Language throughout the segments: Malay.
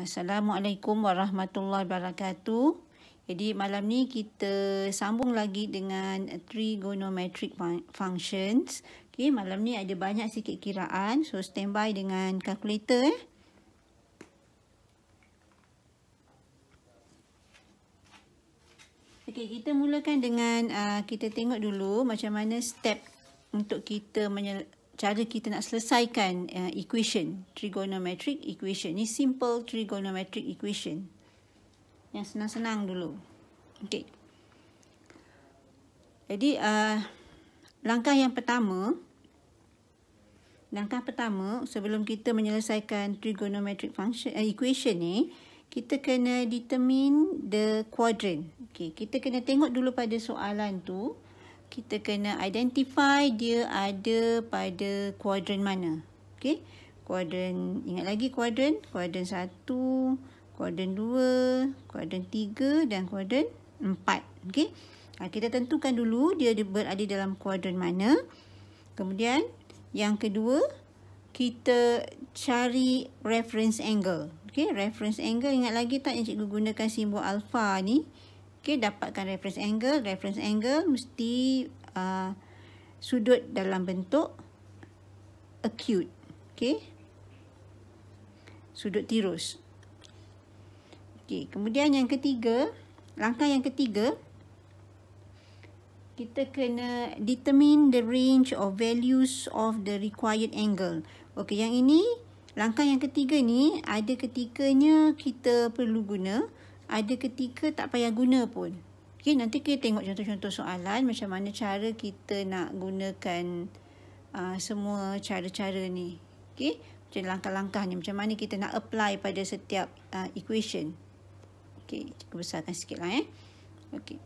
Assalamualaikum warahmatullahi wabarakatuh. Jadi malam ni kita sambung lagi dengan trigonometric functions. Okay, malam ni ada banyak sikit kiraan. So standby dengan kalkulator. Okay, kita mulakan dengan kita tengok dulu macam mana step untuk kita cara kita nak selesaikan equation, trigonometric equation. Ni simple trigonometric equation. Yang senang-senang dulu. Okey. Jadi langkah pertama sebelum kita menyelesaikan trigonometric function equation ni, kita kena determine the quadrant. Okey, kita kena tengok dulu pada soalan tu. Kita kena identify dia ada pada kuadran mana. Okey. Kuadran, ingat lagi kuadran 1, kuadran 2, kuadran 3 dan kuadran 4. Okey. Kita tentukan dulu dia berada dalam kuadran mana. Kemudian yang kedua, kita cari reference angle. Okey, reference angle ingat lagi tak yang cikgu gunakan simbol alpha ni? Okey, dapatkan reference angle. Reference angle mesti sudut dalam bentuk acute. Okey. Sudut tirus. Okey, kemudian yang ketiga, langkah yang ketiga, kita kena determine the range of values of the required angle. Okey, yang ini, langkah yang ketiga ni, ada ketikanya kita perlu guna. Ada ketika tak payah guna pun. Okay, nanti kita tengok contoh-contoh soalan macam mana cara kita nak gunakan semua cara-cara ni. Okay, macam langkah-langkahnya, macam mana kita nak apply pada setiap equation. Okay, cikgu besarkan sikit lah Okay.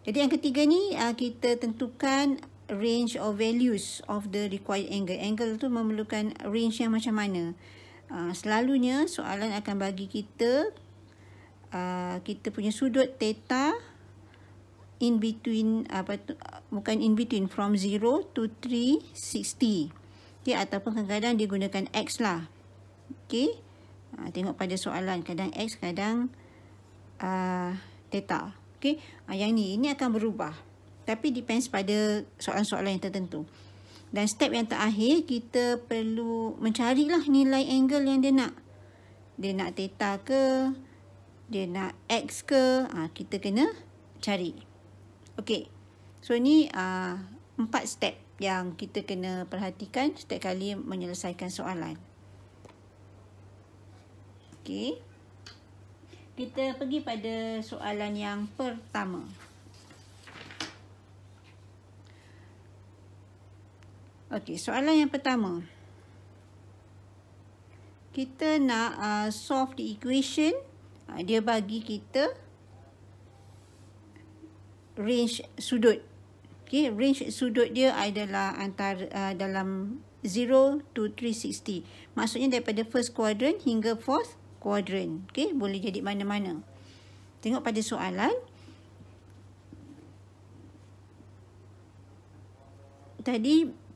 Jadi yang ketiga ni, kita tentukan range of values of the required angle. Angle tu memerlukan range yang macam mana. Selalunya soalan akan bagi kita kita punya sudut theta in between bukan in between, from 0 to 360. Okay, ataupun kadang-kadang dia gunakan x lah. Okay, tengok pada soalan, kadang x, kadang theta. Okay, yang ini akan berubah, tapi depends pada soalan-soalan yang tertentu. Dan step yang terakhir, kita perlu mencarilah nilai angle yang dia nak. Dia nak theta ke, dia nak X ke, kita kena cari. Okey. So ni 4 step yang kita kena perhatikan setiap kali menyelesaikan soalan. Okey. Kita pergi pada soalan yang pertama. Okey, soalan yang pertama. Kita nak solve the equation. Dia bagi kita range sudut. Okay, range sudut dia adalah antara dalam 0 to 360. Maksudnya daripada first quadrant hingga fourth quadrant. Okay, boleh jadi mana-mana. Tengok pada soalan. Tadi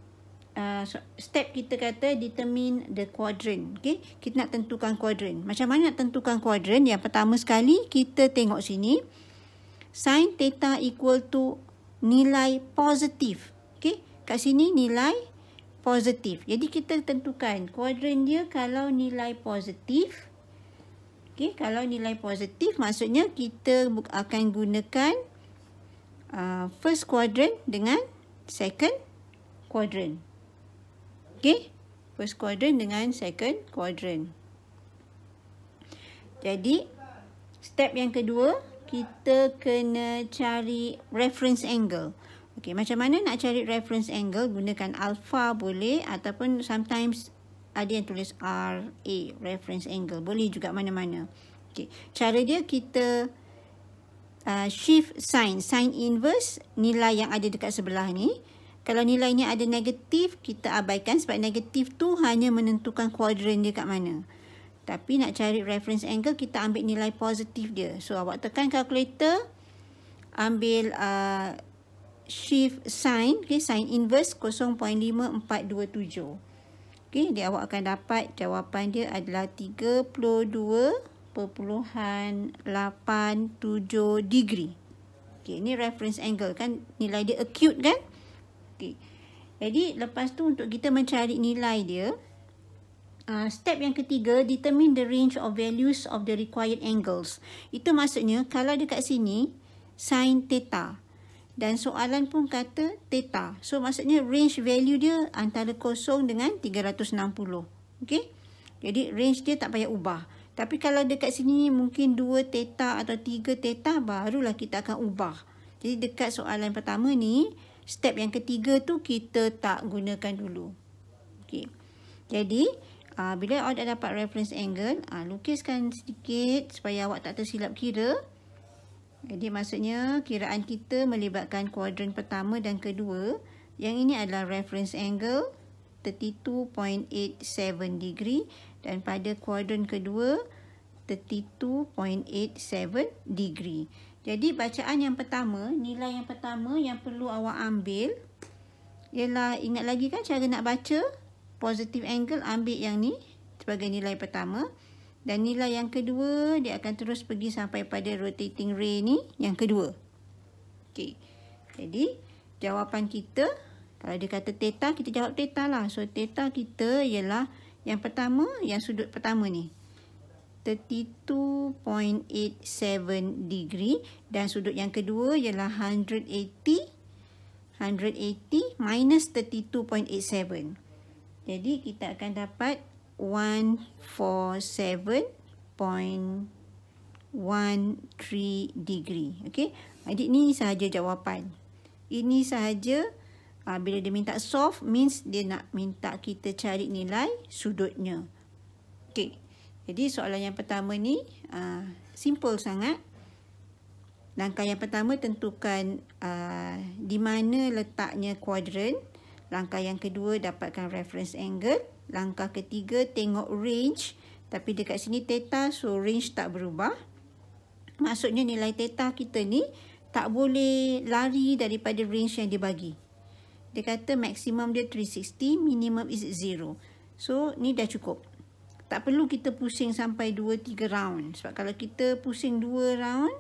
step kita kata determine the quadrant. Okay, kita nak tentukan quadrant. Macam mana nak tentukan quadrant? Yang pertama sekali, kita tengok sini. Sin theta equal to nilai positif. Okay, kat sini nilai positif. Jadi kita tentukan quadrant dia kalau nilai positif. Okay, kalau nilai positif maksudnya kita akan gunakan first quadrant dengan second quadrant. Okay, first quadrant dengan second quadrant. Jadi, step yang kedua, kita kena cari reference angle. Okay, macam mana nak cari reference angle? Gunakan alpha boleh, ataupun sometimes ada yang tulis RA, reference angle. Boleh juga mana-mana. Okay, cara dia kita shift sign inverse nilai yang ada dekat sebelah ni. Kalau nilainya ada negatif, kita abaikan sebab negatif tu hanya menentukan kuadran dia kat mana. Tapi nak cari reference angle, kita ambil nilai positif dia. So, awak tekan kalkulator, ambil shift sign, okay, sign inverse 0.5427. Okay, dia awak akan dapat jawapan dia adalah 32 degree. Okey, ni reference angle kan, nilai dia acute kan? Okey. Jadi lepas tu untuk kita mencari nilai dia, step yang ketiga, determine the range of values of the required angles. Itu maksudnya kalau dekat sini sin theta dan soalan pun kata theta. So maksudnya range value dia antara 0 dengan 360. Okey? Jadi range dia tak payah ubah. Tapi kalau dekat sini mungkin 2 theta atau 3 theta, barulah kita akan ubah. Jadi dekat soalan pertama ni, step yang ketiga tu kita tak gunakan dulu. Okey. Jadi, bila awak dah dapat reference angle, lukiskan sedikit supaya awak tak tersilap kira. Jadi maksudnya kiraan kita melibatkan kuadran pertama dan kedua. Yang ini adalah reference angle 32.87 degree. Dan pada kuadran kedua 32.87 degree. Jadi bacaan yang pertama, nilai yang pertama yang perlu awak ambil ialah, ingat lagi kan cara nak baca? Positive angle, ambil yang ni sebagai nilai pertama. Dan nilai yang kedua dia akan terus pergi sampai pada rotating ray ni yang kedua. Okey. Jadi jawapan kita, kalau dia kata theta, kita jawab theta lah. So theta kita ialah yang pertama, yang sudut pertama ni 32.87 degree, dan sudut yang kedua ialah 180 minus 32.87. Jadi kita akan dapat 147.13 degree. Okey. Adik, ni sahaja jawapan. Ini sahaja. Bila dia minta solve, means dia nak minta kita cari nilai sudutnya. Okey. Jadi soalan yang pertama ni simple sangat. Langkah yang pertama, tentukan di mana letaknya kuadran. Langkah yang kedua, dapatkan reference angle. Langkah ketiga, tengok range. Tapi dekat sini theta, so range tak berubah. Maksudnya nilai theta kita ni tak boleh lari daripada range yang dia bagi. Dia kata maksimum dia 360, minimum is 0. So, ni dah cukup. Tak perlu kita pusing sampai 2-3 round. Sebab kalau kita pusing 2 round,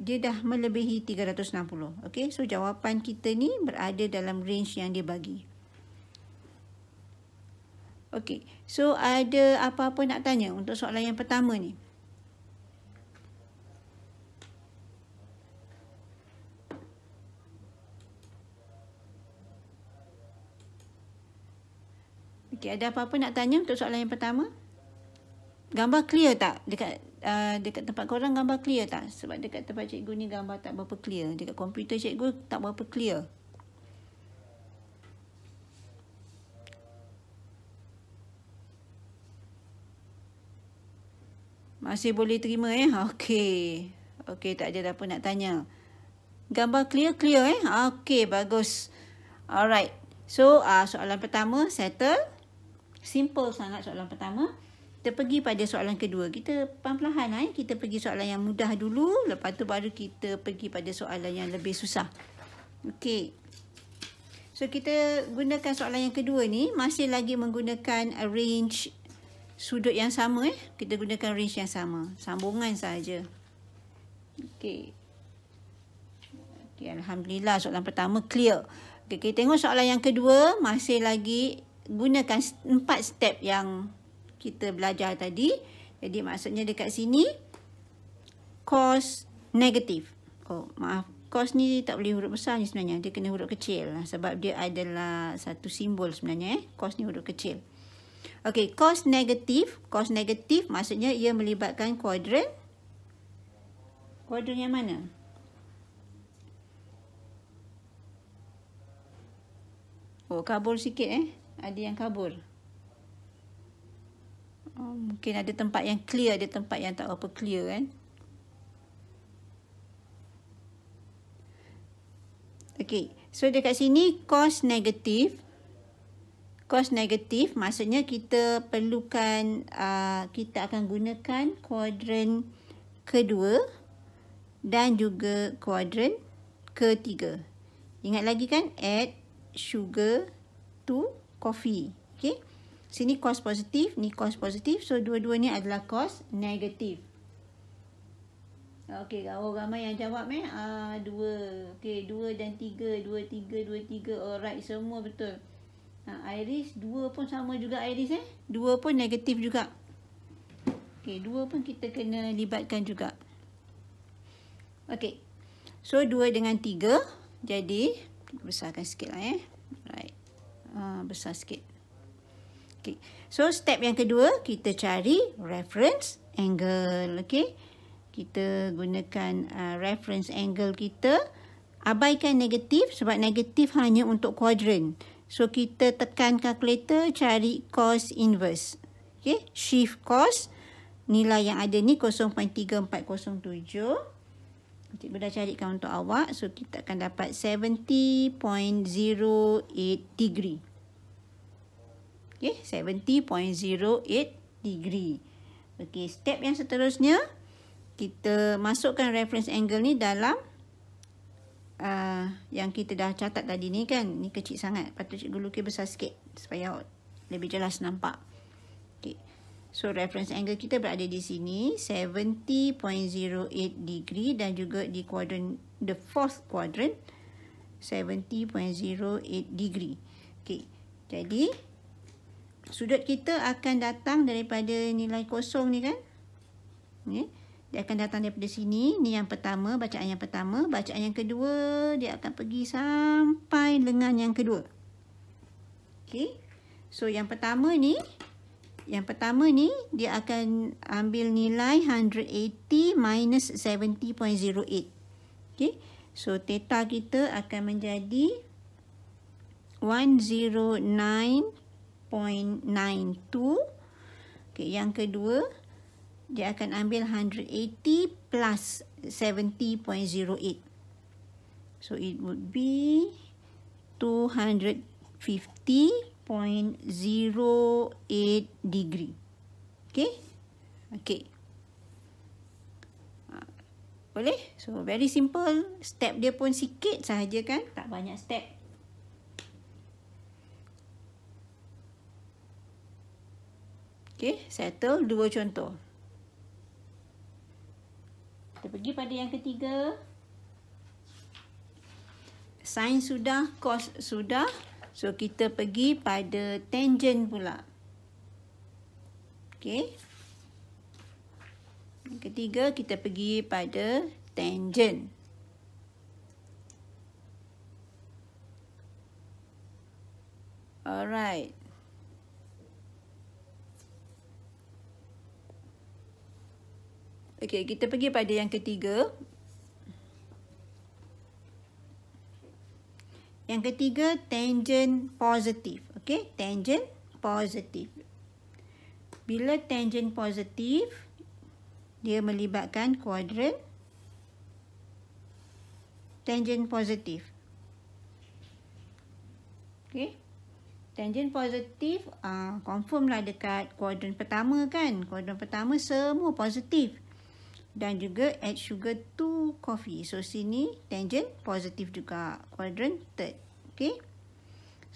dia dah melebihi 360. Okay, so jawapan kita ni berada dalam range yang dia bagi. Okay, so ada apa-apa nak tanya untuk soalan yang pertama ni? Okay, ada apa-apa nak tanya untuk soalan yang pertama? Gambar clear tak? Dekat tempat korang gambar clear tak? Sebab dekat tempat cikgu ni gambar tak berapa clear. Dekat komputer cikgu tak berapa clear. Masih boleh terima Okey. Okey, tak ada apa nak tanya. Gambar clear Okey, bagus. Alright. So, soalan pertama settle. Simple sangat soalan pertama. Kita pergi pada soalan kedua. Kita perlahan-lahan kita pergi soalan yang mudah dulu. Lepas tu baru kita pergi pada soalan yang lebih susah. Okey. So, kita gunakan soalan yang kedua ni. Masih lagi menggunakan range sudut yang sama. Kita gunakan range yang sama. Sambungan sahaja. Okey. Okey, alhamdulillah soalan pertama clear. Okey, kita tengok soalan yang kedua. Masih lagi gunakan 4 step yang kita belajar tadi. Jadi maksudnya dekat sini cos negatif. Oh, maaf. Cos ni tak boleh huruf besar ni sebenarnya. Dia kena huruf kecil sebab dia adalah satu simbol sebenarnya. Cos ni huruf kecil. Okey, cos negatif. Cos negatif maksudnya ia melibatkan kuadran. Kuadran yang mana? Oh, kabur sikit Ada yang kabur. Mungkin ada tempat yang clear, ada tempat yang tak apa clear kan. Okey, so dekat sini cos negatif. Cos negatif maksudnya kita perlukan, kita akan gunakan kuadran kedua dan juga kuadran ketiga. Ingat lagi kan, add sugar to coffee. Okay. Sini cos positif, ni cos positif. So, dua-dua ni adalah cos negatif. Okey, ramai yang jawab 2. Okey, 2 dan 3, 2, 3, 2, 3. Alright, semua betul. Iris, 2 pun sama juga Iris 2 pun negatif juga. Okey, 2 pun kita kena libatkan juga. Okey. So, 2 dengan 3. Jadi, besarkan sikit lah Right. Besar sikit. Okey. So, step yang kedua, kita cari reference angle. Okey. Kita gunakan reference angle kita. Abaikan negatif sebab negatif hanya untuk kuadran. So, kita tekan kalkulator cari cos inverse. Okay. Shift cos. Nilai yang ada ni 0.3407. Cikgu dah carikan untuk awak. So, kita akan dapat 70.08 degree. Okay. 70.08 degree. Okay. Step yang seterusnya. Kita masukkan reference angle ni dalam yang kita dah catat tadi ni kan. Ni kecil sangat. Patut cikgu lukis besar sikit supaya lebih jelas nampak. Okay. So, reference angle kita berada di sini. 70.08 degree dan juga di kuadran, the fourth quadrant. 70.08 degree. Okay. Jadi, sudut kita akan datang daripada nilai kosong ni kan. Okay. Dia akan datang daripada sini. Ni yang pertama, bacaan yang pertama. Bacaan yang kedua, dia akan pergi sampai lengan yang kedua. Okay. So, yang pertama ni, dia akan ambil nilai 180 minus 70.08. Okay. So, theta kita akan menjadi 109.92. Okay. Yang kedua, dia akan ambil 180 plus 70.08. So, it would be 250.08 degree. Okay? Okay. Boleh? So, very simple. Step dia pun sikit sahaja kan? Tak banyak step. Okay, settle 2 contoh. Kita pergi pada yang ketiga. Sin sudah, cos sudah. So, kita pergi pada tangent pula. Okay. Yang ketiga, kita pergi pada tangent. Alright. Okay, kita pergi pada yang ketiga. Yang ketiga, tangent positif. Okay, tangent positif. Bila tangent positif, dia melibatkan kuadran tangent positif. Okay, tangent positif, confirm lah dekat kuadran pertama kan. Kuadran pertama semua positif. Dan juga add sugar to coffee. So, sini tangent positif juga. Quadrant third. Okay.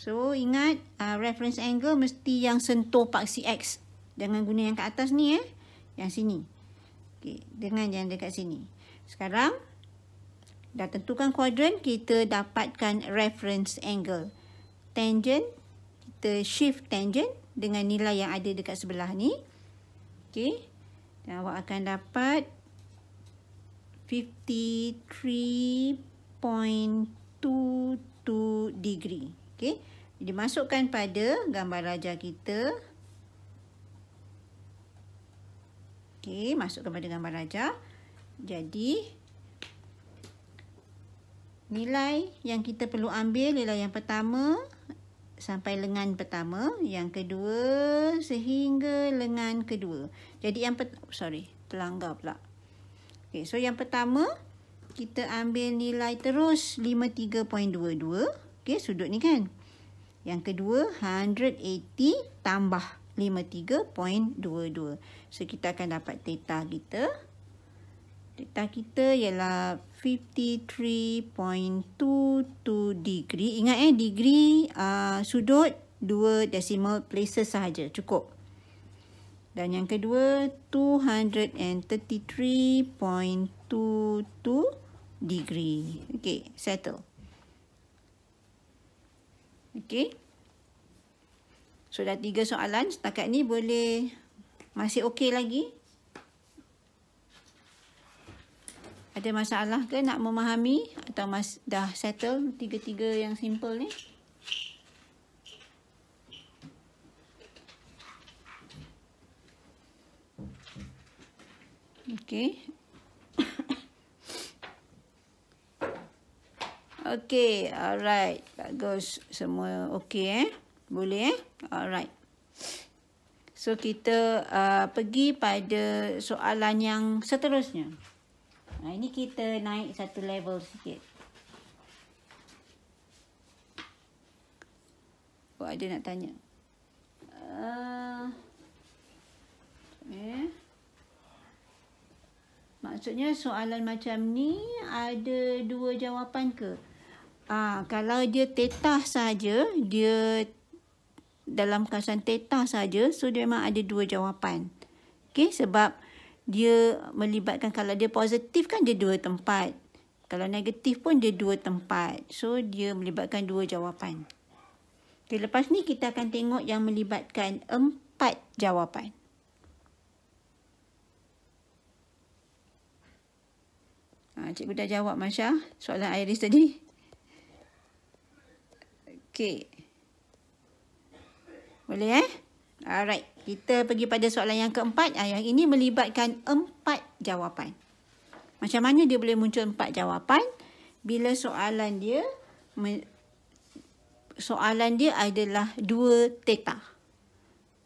So, ingat reference angle mesti yang sentuh paksi X. Dengan guna yang kat atas ni Yang sini. Okay. Dengan yang dekat sini. Sekarang, dah tentukan quadrant, kita dapatkan reference angle. Tangent, kita shift tangent dengan nilai yang ada dekat sebelah ni. Okay. Dan awak akan dapat 53.22 degree. Okay. Jadi, masukkan pada gambar rajah kita. Okay, masukkan pada gambar rajah. Jadi, nilai yang kita perlu ambil ialah yang pertama sampai lengan pertama, yang kedua sehingga lengan kedua. Jadi, terlanggar pula. Okay, so yang pertama, kita ambil nilai terus 53.22. Okay, sudut ni kan. Yang kedua, 180 tambah 53.22. So, kita akan dapat theta kita. Theta kita ialah 53.22 degree. Ingat degree sudut 2 decimal places sahaja, cukup. Dan yang kedua 233.22 degree. Okey, settle. Okey. So dah 3 soalan setakat ni, boleh masih okey lagi? Ada masalah ke nak memahami atau dah settle 3 yang simple ni? Okey. Okey, alright. Bagus. Semua okey Boleh Alright. So kita pergi pada soalan yang seterusnya. Ini kita naik satu level sikit. Ada nak tanya. Maksudnya soalan macam ni ada 2 jawapan ke? Kalau dia theta saja, dia dalam kawasan theta saja, so dia memang ada 2 jawapan. Okey, sebab dia melibatkan, kalau dia positif kan dia 2 tempat. Kalau negatif pun dia 2 tempat. So dia melibatkan 2 jawapan. Okay, lepas ni kita akan tengok yang melibatkan 4 jawapan. Cikgu dah jawab Masya soalan Iris tadi. Okey. Boleh Alright. Kita pergi pada soalan yang keempat. Yang ini melibatkan 4 jawapan. Macam mana dia boleh muncul 4 jawapan? Bila soalan dia adalah 2 theta.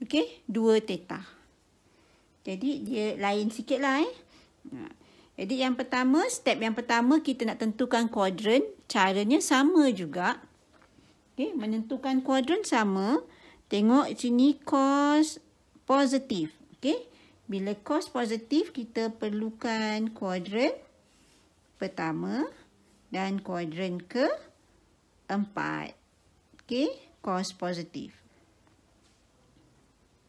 Okey, 2 theta. Jadi dia lain sikit lah Jadi yang pertama, step yang pertama kita nak tentukan kuadran. Caranya sama juga. Okey, menentukan kuadran sama. Tengok sini cos positif. Okey. Bila cos positif, kita perlukan kuadran pertama dan kuadran keempat. Okey, cos positif.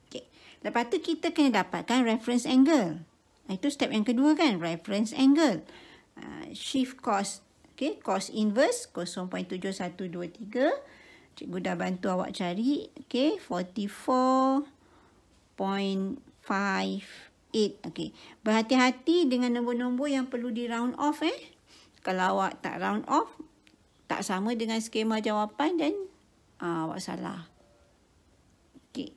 Okey. Lepas tu kita kena dapatkan reference angle. Itu step yang kedua kan, reference angle. Shift cos. Okey, cos inverse 0.7123. Cikgu dah bantu awak cari. Okey, 44.58. Okey. Berhati-hati dengan nombor-nombor yang perlu di round off Kalau awak tak round off, tak sama dengan skema jawapan dan awak salah. Okey.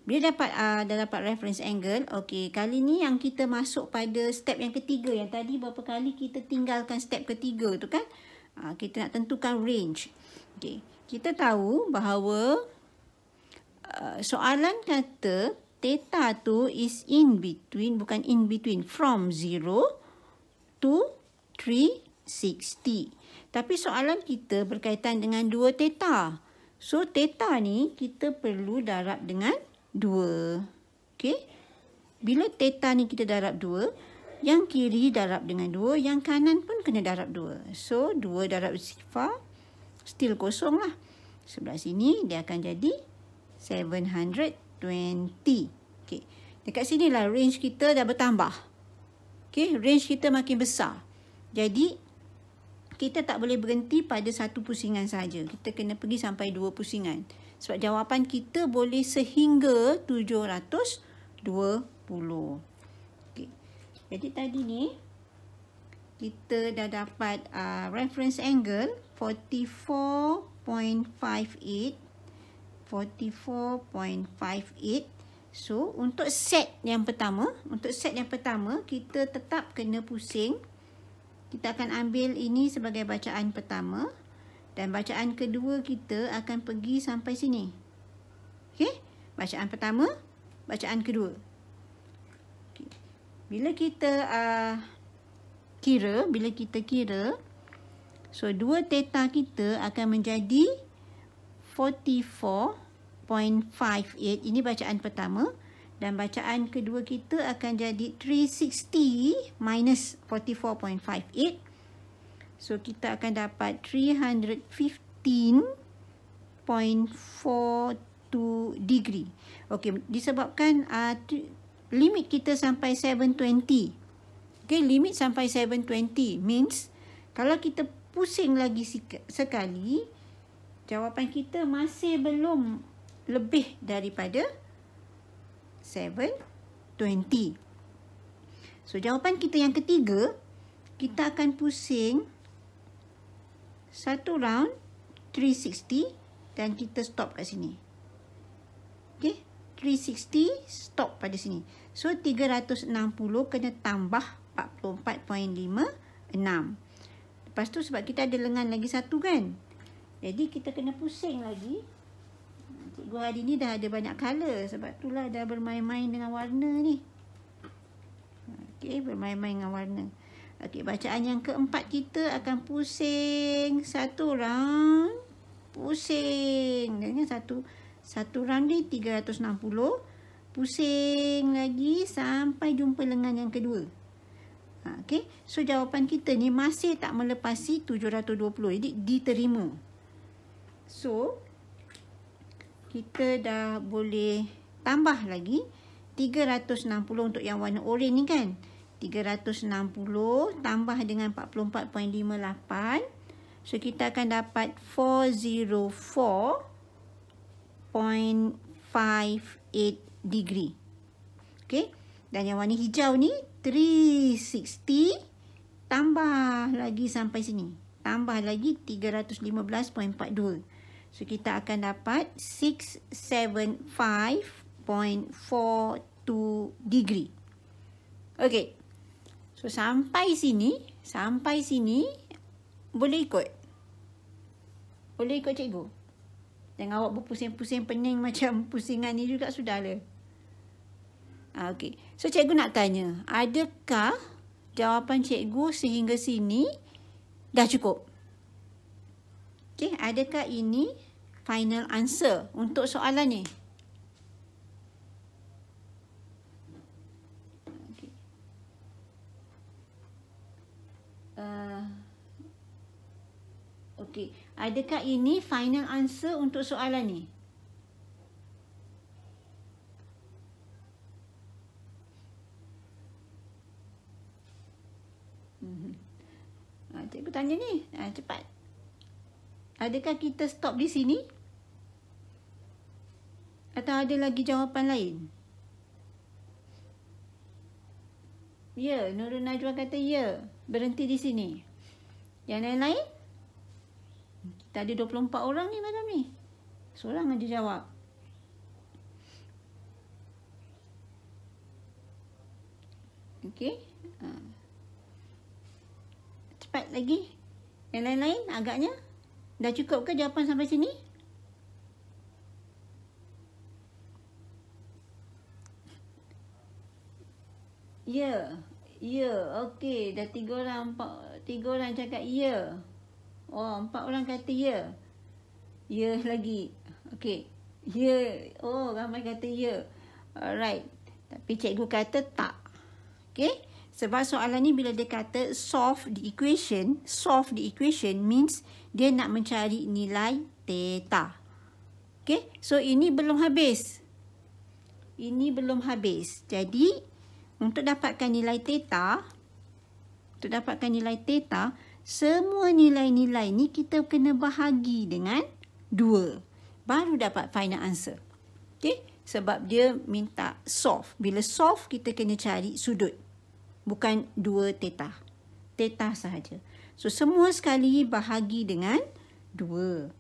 Bila dah dapat reference angle, okey, kali ni yang kita masuk pada step yang ketiga. Yang tadi berapa kali kita tinggalkan step ketiga tu kan? Kita nak tentukan range. Okey. Kita tahu bahawa soalan kata theta tu is in between, bukan in between, from 0 to 360. Tapi soalan kita berkaitan dengan 2 theta. So theta ni kita perlu darab dengan 2. Okey. Bila theta ni kita darab 2, yang kiri darab dengan 2, yang kanan pun kena darab 2. So 2 darab sifar still kosong lah. Sebelah sini dia akan jadi 720. Okey. Dekat sini lah range kita dah bertambah. Okey, range kita makin besar. Jadi kita tak boleh berhenti pada satu pusingan saja. Kita kena pergi sampai 2 pusingan. Sebab jawapan kita boleh sehingga 720. Okey. Jadi tadi ni kita dah dapat reference angle 44.58. 44.58. So, untuk set yang pertama, kita tetap kena pusing. Kita akan ambil ini sebagai bacaan pertama. Dan bacaan kedua kita akan pergi sampai sini. Okey? Bacaan pertama, bacaan kedua. Okay. Bila kita kira, so 2 theta kita akan menjadi 44.58. Ini bacaan pertama. Dan bacaan kedua kita akan jadi 360 minus 44.58. So kita akan dapat 315.58. 5.42 degree. Okey, disebabkan limit kita sampai 720. Okey, limit sampai 720 means kalau kita pusing lagi sekali, jawapan kita masih belum lebih daripada 720. So, jawapan kita yang ketiga, kita akan pusing satu round 360 dan kita stop kat sini. Okey, 360 stop pada sini. So, 360 kena tambah 44.56. Lepas tu sebab kita ada lengan lagi satu kan. Jadi, kita kena pusing lagi. Cikgu hari ni dah ada banyak colour. Sebab itulah dah bermain-main dengan warna ni. Okey, bermain-main dengan warna. Okey, bacaan yang keempat kita akan pusing satu round. Pusing. Dengan satu round ni 360. Pusing lagi sampai jumpa lengan yang kedua. Okey, so jawapan kita ni masih tak melepasi 720. Jadi diterima. So, kita dah boleh tambah lagi 360 untuk yang warna oranye ni kan. 360 tambah dengan 44.58. So, kita akan dapat 404.58 degree. Okey. Dan yang warna hijau ni 360 tambah lagi sampai sini. Tambah lagi 315.42. So, kita akan dapat 675.42 degree. Okey. So, sampai sini boleh ikut. Boleh ikut cikgu. Jangan awak berpusing-pusing pening macam pusingan ni juga sudahlah. Okey. So, cikgu nak tanya, adakah jawapan cikgu sehingga sini dah cukup? Okey, adakah ini final answer untuk soalan ni? Okey, adakah ini final answer untuk soalan ni? Cikgu tanya ni, cepat. Adakah kita stop di sini? Atau ada lagi jawapan lain? Ya, Nurul Najwa kata ya. Berhenti di sini. Yang lain-lain? Kita ada 24 orang ni macam ni. Seorang aja jawab. Okey. Cepat lagi. Yang lain-lain agaknya. Dah cukup ke jawapan sampai sini? Ya. Ya. Okey. Dah 3 orang cakap ya. Oh, 4 orang kata ya. Ya lagi. Okey. Ya. Oh, ramai kata ya. Alright. Tapi cikgu kata tak. Okey. Sebab soalan ni bila dia kata solve the equation means dia nak mencari nilai theta. Okey. So, ini belum habis. Jadi, untuk dapatkan nilai theta, semua nilai-nilai ni kita kena bahagi dengan 2. Baru dapat final answer. Okey? Sebab dia minta solve. Bila solve, kita kena cari sudut. Bukan 2 theta. Theta sahaja. So, semua sekali bahagi dengan 2.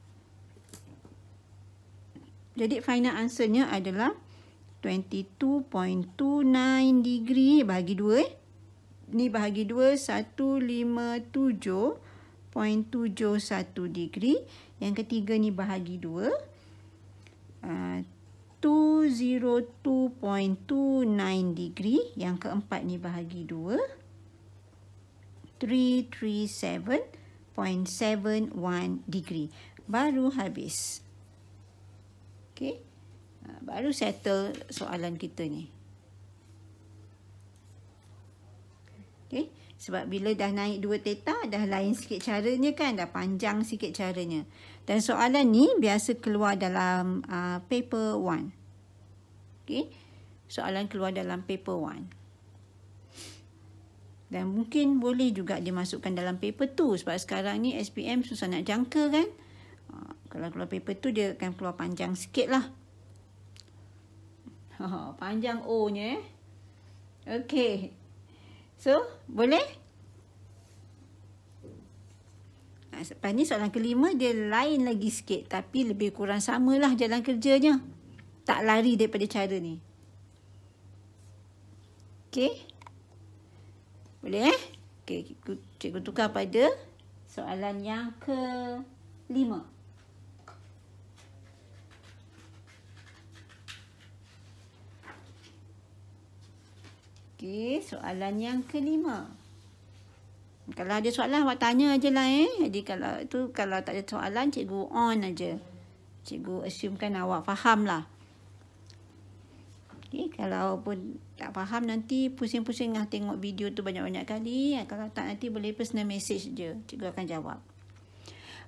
Jadi, final answernya adalah 22.29 degree bahagi 2. Ni bahagi 2, 157.71 degree. Yang ketiga ni bahagi 2. 202.29 degree. Yang keempat ni bahagi 2. 337.71 degree. Baru habis. Okey. Baru settle soalan kita ni. Okay. Sebab bila dah naik 2 theta, dah lain sikit caranya kan. Dah panjang sikit caranya. Dan soalan ni biasa keluar dalam paper 1. Okay. Soalan keluar dalam paper 1. Dan mungkin boleh juga dimasukkan dalam paper 2. Sebab sekarang ni SPM susah nak jangka kan. Kalau keluar paper 2 dia akan keluar panjang sikit lah. Panjang O-nya. Okey. So, boleh? Lepas ni soalan kelima dia lain lagi sikit. Tapi lebih kurang samalah jalan kerjanya. Tak lari daripada cara ni. Okey. Boleh Okey, cikgu tukar pada soalan yang ke-5. Okey, soalan yang ke-5. Kalau ada soalan awak tanya ajalah Jadi kalau tak ada soalan cikgu on aja. Cikgu assumekan awak faham lah. Okay, kalau pun tak faham nanti pusing-pusing lah tengok video tu banyak-banyak kali. Kalau tak nanti boleh personal message je. Cikgu akan jawab.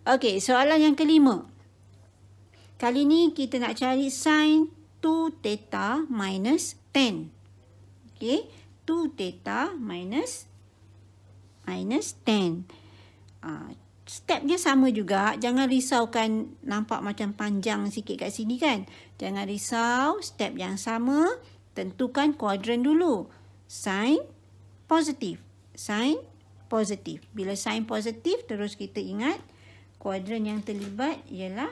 Okey, soalan yang ke-5. Kali ni kita nak cari sin 2 theta minus 10. Okey, 2 theta minus 10. Stepnya sama juga. Jangan risaukan nampak macam panjang sikit kat sini kan. Jangan risau. Step yang sama. Tentukan kuadran dulu. Sin positif. Sin positif. Bila sin positif terus kita ingat kuadran yang terlibat ialah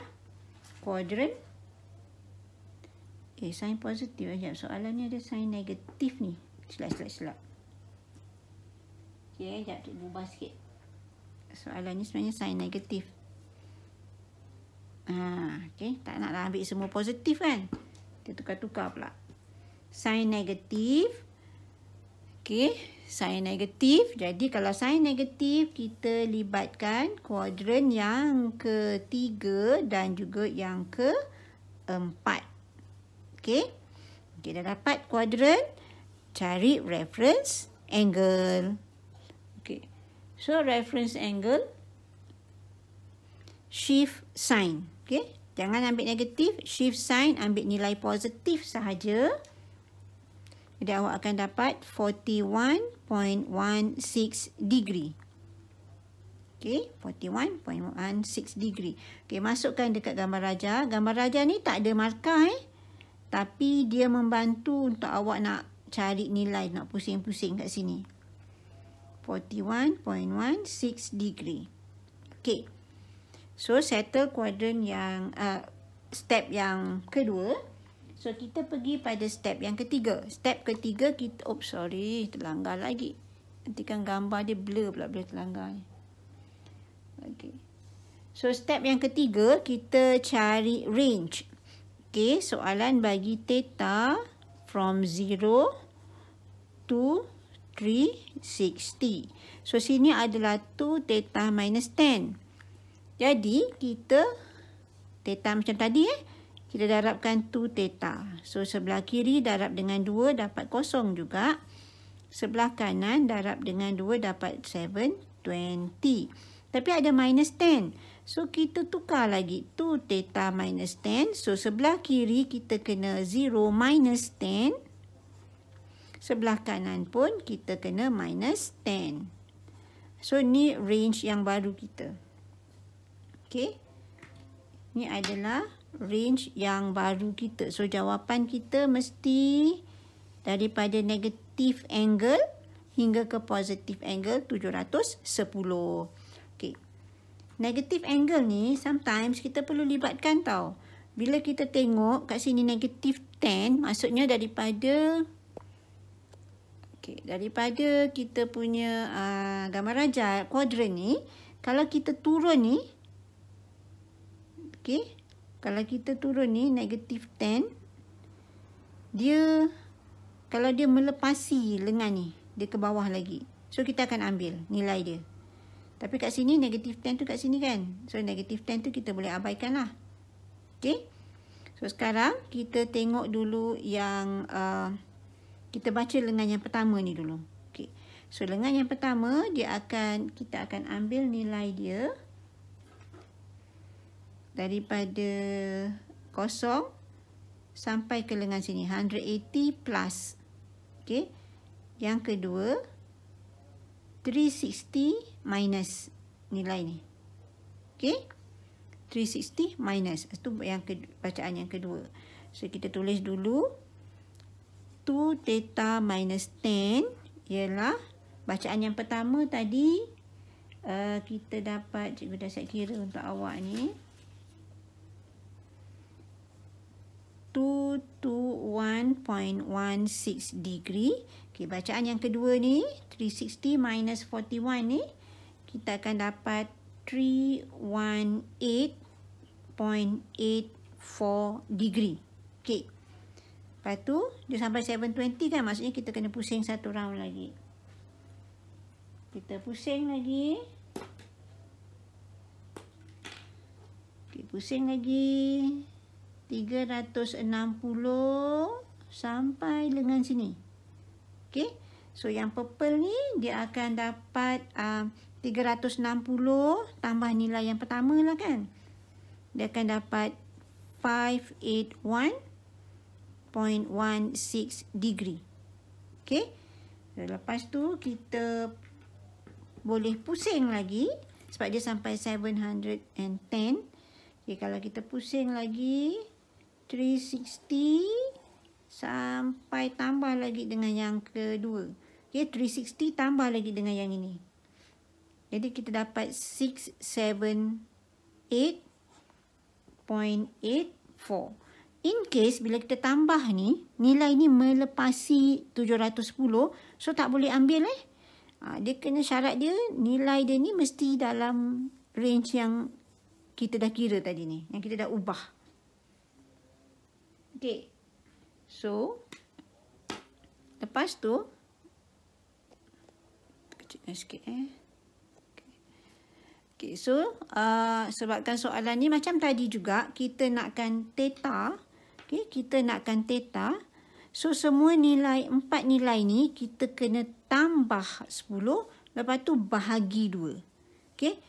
kuadran. Sin positif. Soalannya ada sin negatif ni. Silap. Okey, sekejap cikgu ubah sikit. Soalan ni sebenarnya sin negatif. Okey, tak naklah ambil semua positif kan. Kita tukar-tukar pula. Sin negatif. Okey, sin negatif. Jadi kalau sin negatif, kita libatkan kuadran yang ketiga dan juga yang keempat. Okey. Okey, dah dapat kuadran. Cari reference angle. Okey. So, reference angle, shift sign. Okay? Jangan ambil negatif, shift sign, ambil nilai positif sahaja. Jadi, awak akan dapat 41.16 degree. Okay, 41.16 degree. Okay, masukkan dekat gambar raja. Gambar raja ni tak ada markah tapi dia membantu untuk awak nak cari nilai, nak pusing-pusing kat sini. 41.16 degree. Okay. So, settle kuadran yang step yang kedua. So, kita pergi pada step yang ketiga. Step ketiga kita, terlanggar lagi. Nanti kan gambar dia blur pula bila terlanggar ni. Okay. So, step yang ketiga kita cari range. Okay, soalan bagi theta from 0 to 360. So, sini adalah 2 theta minus 10. Jadi, kita theta macam tadi kita darabkan 2 theta. So, sebelah kiri darab dengan 2 dapat kosong juga. Sebelah kanan darab dengan 2 dapat 720. Tapi ada minus 10. So, kita tukar lagi 2 theta minus 10. So, sebelah kiri kita kena 0 minus 10. Sebelah kanan pun kita kena minus 10. So, ni range yang baru kita. Okay. Ni adalah range yang baru kita. So, jawapan kita mesti daripada negative angle hingga ke positive angle 710. Okay. Negative angle ni sometimes kita perlu libatkan tau. Bila kita tengok kat sini negative 10, maksudnya daripada daripada kita punya gambar raja kuadran ni, kalau kita turun ni, kalau kita turun ni negative 10, dia kalau dia melepasi lengan ni, dia ke bawah lagi. So, kita akan ambil nilai dia. Tapi kat sini negative 10 tu kat sini kan. So, negative 10 tu kita boleh abaikan lah. Okay. So, sekarang kita tengok dulu yang kita baca lengan yang pertama ni dulu. Okay. So lengan yang pertama kita akan ambil nilai dia daripada 0 sampai ke lengan sini 180 plus. Okey. Yang kedua 360 minus nilai ni. Okey. 360 minus. Itu bacaan yang kedua. So kita tulis dulu 2 theta minus 10 ialah bacaan yang pertama tadi kita dapat, cikgu dah set kira untuk awak ni, 2 to 1.16 degree. Okay, bacaan yang kedua ni 360 minus 41 ni kita akan dapat 318.84 degree. Okay. Lepas tu dia sampai 720 kan, maksudnya kita kena pusing satu round lagi. Kita pusing lagi. Okay, pusing lagi 360 sampai lengan sini. Okey. So yang purple ni dia akan dapat 360 tambah nilai yang pertama lah kan. Dia akan dapat 581.16 degree. Okey. So, lepas tu kita boleh pusing lagi sebab dia sampai 710. Okey, kalau kita pusing lagi 360 sampai tambah lagi dengan yang kedua. Okey, 360 tambah lagi dengan yang ini. Jadi kita dapat 678.84. In case bila kita tambah ni, nilai ni melepasi 710, so tak boleh ambil dia kena syarat dia, nilai dia ni mesti dalam range yang kita dah kira tadi ni, yang kita dah ubah. Okey. So lepas tu kecilkan sikit Okey, so sebabkan soalan ni macam tadi juga kita nakkan theta. Okey, kita nakkan theta. So semua nilai, 4 nilai ni kita kena tambah 10, lepas tu bahagi 2. Okey.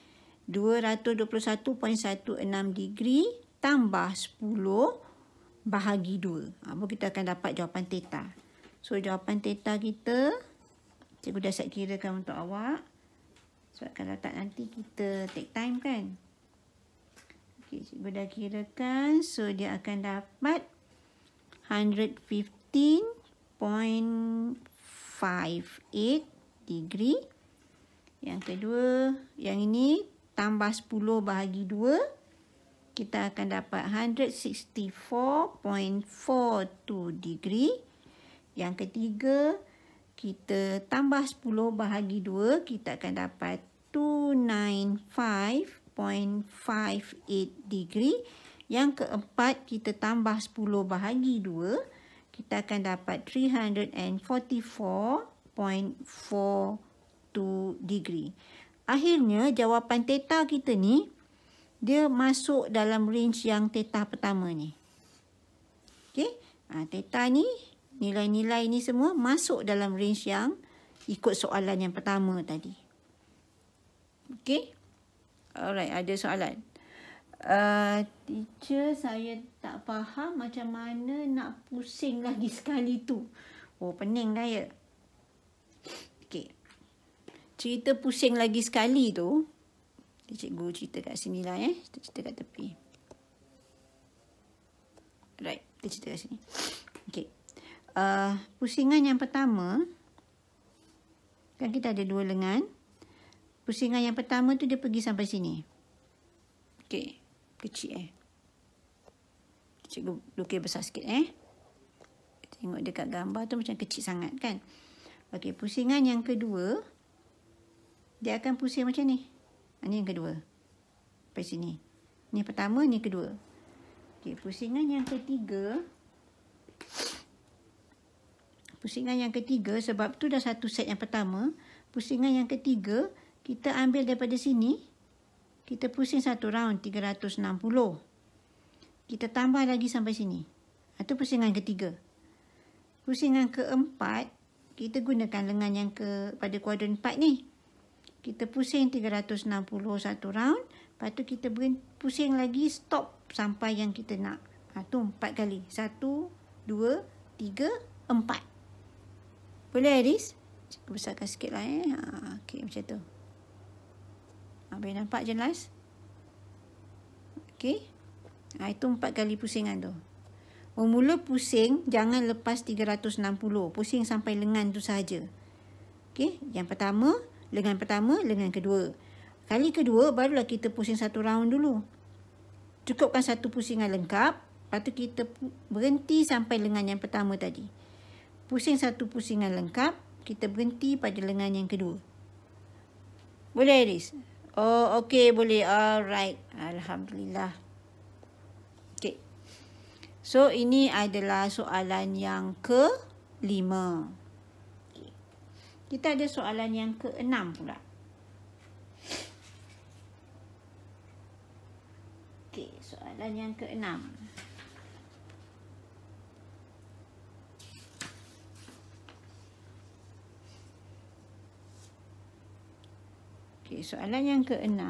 221.16 degree tambah 10 bahagi 2. Baru kita akan dapat jawapan theta. So jawapan theta kita, cikgu dah set kirakan untuk awak. Sebab kalau tak nanti kita take time kan. Okay, cikgu dah kirakan. So dia akan dapat 115.58 degree. Yang kedua, yang ini tambah 10 bahagi 2. Kita akan dapat 164.42 degree. Yang ketiga, kita tambah 10 bahagi 2. Kita akan dapat 295.58 degree. Yang keempat, kita tambah 10 bahagi 2. Kita akan dapat 344.42 degree. Akhirnya, jawapan theta kita ni, dia masuk dalam range yang theta pertama ni. Okey. Theta ni, nilai-nilai ni semua masuk dalam range yang ikut soalan yang pertama tadi. Okey. Alright, ada soalan. Teacher, saya tak faham macam mana nak pusing lagi sekali tu. Oh, pening dah ya. Okey. Cerita pusing lagi sekali tu, cikgu cerita kat sini lah Kita cerita kat tepi. Right, kita cerita kat sini. Okey. Pusingan yang pertama, kan kita ada 2 lengan. Pusingan yang pertama tu dia pergi sampai sini. Okey, kecil Cikgu lukis besar sikit Tengok dekat gambar tu macam kecil sangat kan. Okey, pusingan yang kedua, dia akan pusing macam ni. Ini yang kedua. Sampai sini. Ini pertama, ini kedua. Okey, pusingan yang ketiga. Pusingan yang ketiga, sebab tu dah satu set yang pertama. Pusingan yang ketiga, kita ambil daripada sini. Kita pusing satu round, 360. Kita tambah lagi sampai sini. Itu pusingan ketiga. Pusingan keempat, kita gunakan lengan yang pada kuadran 4 ni. Kita pusing 360 satu round. Lepas tu kita pusing lagi, stop sampai yang kita nak. Tu 4 kali. 1, 2, 3, 4. Boleh Aris? Cikgu besarkan sikit lah okey, macam tu. Boleh nampak jelas? Okey. Itu 4 kali pusingan tu. Mula pusing, jangan lepas 360. Pusing sampai lengan tu sahaja. Okey. Yang pertama, lengan pertama, lengan kedua. Kali kedua, barulah kita pusing satu round dulu. Cukupkan satu pusingan lengkap. Lepas tu kita berhenti sampai lengan yang pertama tadi. Pusing satu pusingan lengkap. Kita berhenti pada lengan yang kedua. Boleh Aris? Oh, okey, boleh. Alright. Alhamdulillah. Okey. So, ini adalah soalan yang ke-5. Okay. Kita ada soalan yang ke-6 pula. Okey, soalan yang ke-6. Okey, soalan yang ke-6.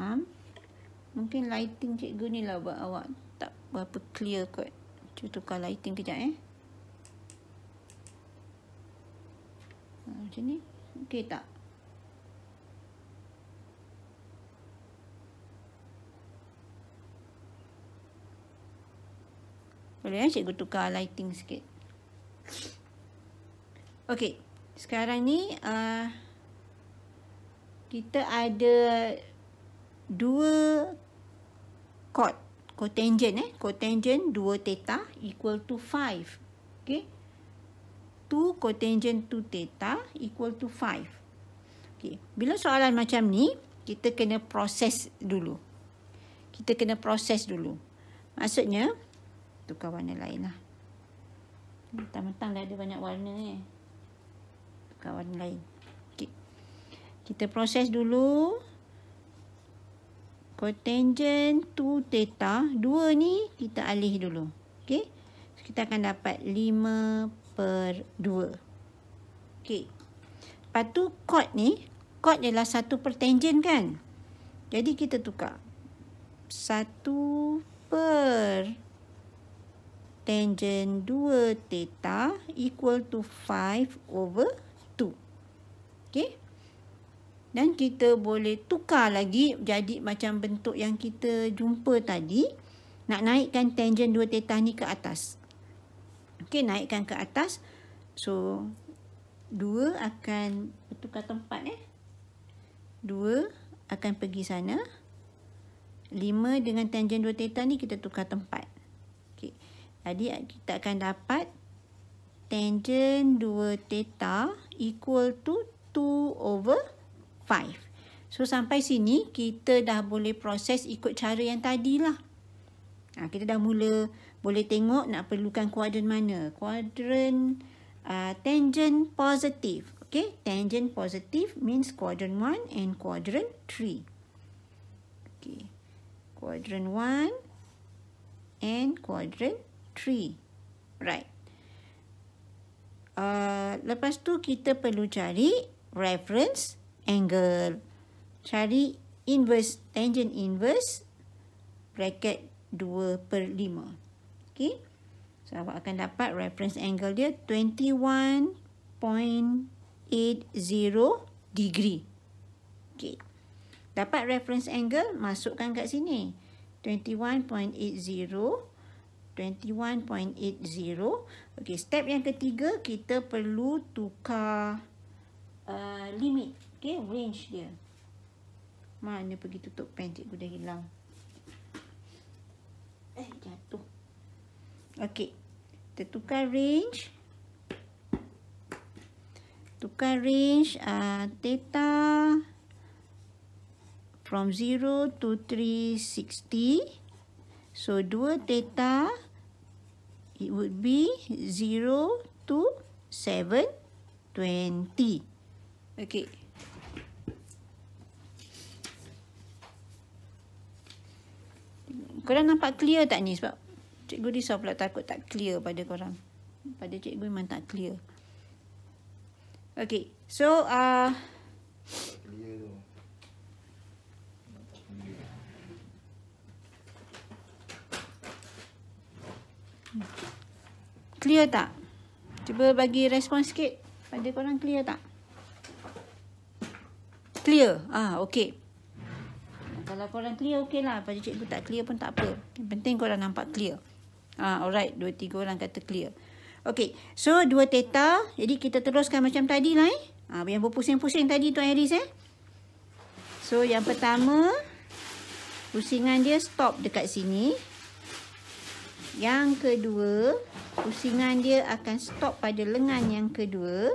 Mungkin lighting cikgu ni lah buat awak tak berapa clear kot. Cuba tukar lighting kejap macam ni. Okey tak? Boleh cikgu tukar lighting sikit. Okey, sekarang ni kita ada dua chord cotangent cotangent 2 theta equal to 5. Okey. 2 cotangent 2 theta equal to 5. Okey, bila soalan macam ni, kita kena proses dulu. Maksudnya tukar warna lain lah. Mentang-mentang dah ada banyak warna ni. Tukar warna lain. Okay. Kita proses dulu. Cotangent 2 theta. 2 ni kita alih dulu. Okay. So, kita akan dapat 5/2. Okay. Lepas tu chord ni. Chord ialah 1 per tangent kan. Jadi kita tukar. 1 per tangent 2 theta equal to 5/2. Okey. Dan kita boleh tukar lagi jadi macam bentuk yang kita jumpa tadi. Nak naikkan tangent 2 theta ni ke atas. Okey, naikkan ke atas. So, 2 akan bertukar tempat 2 akan pergi sana. 5 dengan tangent 2 theta ni kita tukar tempat. Okey. Jadi kita akan dapat tangent 2 theta equal to 2/5. So sampai sini kita dah boleh proses ikut cara yang tadi lah. Kita dah mula boleh tengok nak perlukan kuadran mana. Kuadran tangent positive. Okay, tangent positive means quadrant 1 and quadrant 3. Okay, quadrant 1 and quadrant 3. Right. Lepas tu kita perlu cari reference angle. Cari inverse, tangent inverse bracket 2/5. Okay. So, awak akan dapat reference angle dia 21.80 degree. Okay. Dapat reference angle, masukkan kat sini. 21.80. Okey, step yang ketiga, kita perlu tukar limit. Okey, range dia. Mana pergi tutup pen, cikgu dah hilang. Jatuh. Okey, kita tukar range. Theta from 0 to 360. So, 2 theta, it would be 0 to 720. Okay. Korang nampak clear tak ni? Sebab cikgu risau pula takut tak clear pada korang. Pada cikgu memang tak clear. Okay, so clear tak? Cuba bagi respon sikit. Pada korang clear tak? Clear? Okay. Kalau korang clear, okey lah. Pada cikgu tak clear pun tak apa. Yang penting korang nampak clear. Alright. 2-3 orang kata clear. Okay. So, 2 theta. Jadi, kita teruskan macam tadi lah. Yang berpusing-pusing tadi Tuan Aris. So, yang pertama, pusingan dia stop dekat sini. Yang kedua, pusingan dia akan stop pada lengan yang kedua.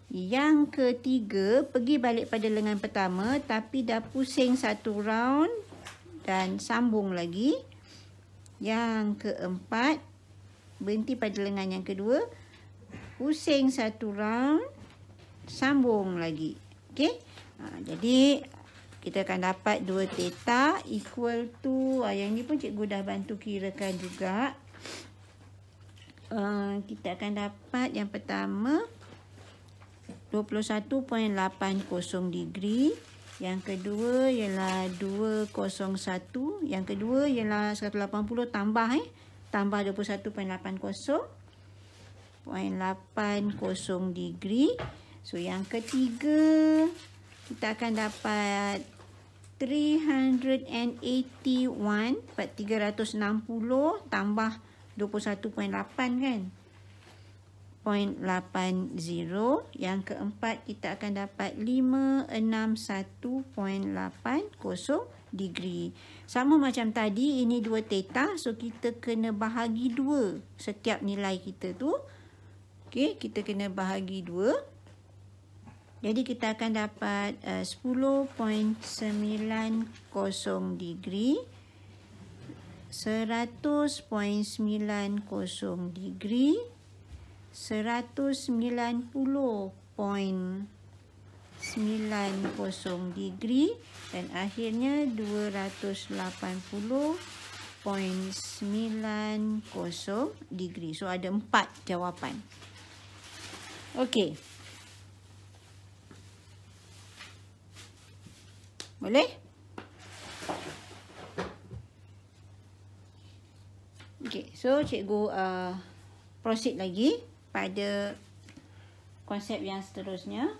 Yang ketiga, pergi balik pada lengan pertama tapi dah pusing satu round dan sambung lagi. Yang keempat, berhenti pada lengan yang kedua, pusing satu round, sambung lagi. Okey? Jadi, kita akan dapat 2 theta equal to, yang ni pun cikgu dah bantu kirakan juga. Kita akan dapat yang pertama 21.80 degree. Yang kedua ialah 201. Yang kedua ialah 180 tambah tambah 21.80 degree. So yang ketiga kita akan dapat 381 tambah 21.8 kan, 0.80. Yang keempat kita akan dapat 561.80 degree. Sama macam tadi, ini 2 theta, so kita kena bahagi 2 setiap nilai kita tu. Okey, kita kena bahagi 2. Jadi kita akan dapat 10.90 degree, 100.90 degree, 190.90 degree dan akhirnya 280.90 degree. So ada 4 jawapan. Okey. Boleh? Okey, so cikgu proceed lagi pada konsep yang seterusnya.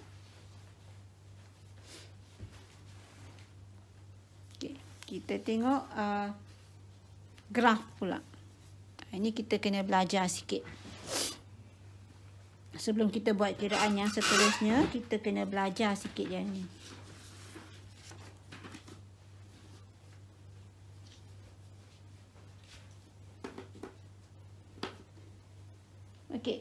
Okay, kita tengok graf pula. Ini kita kena belajar sikit. Sebelum kita buat kiraan yang seterusnya, kita kena belajar sikit yang ni. Okey.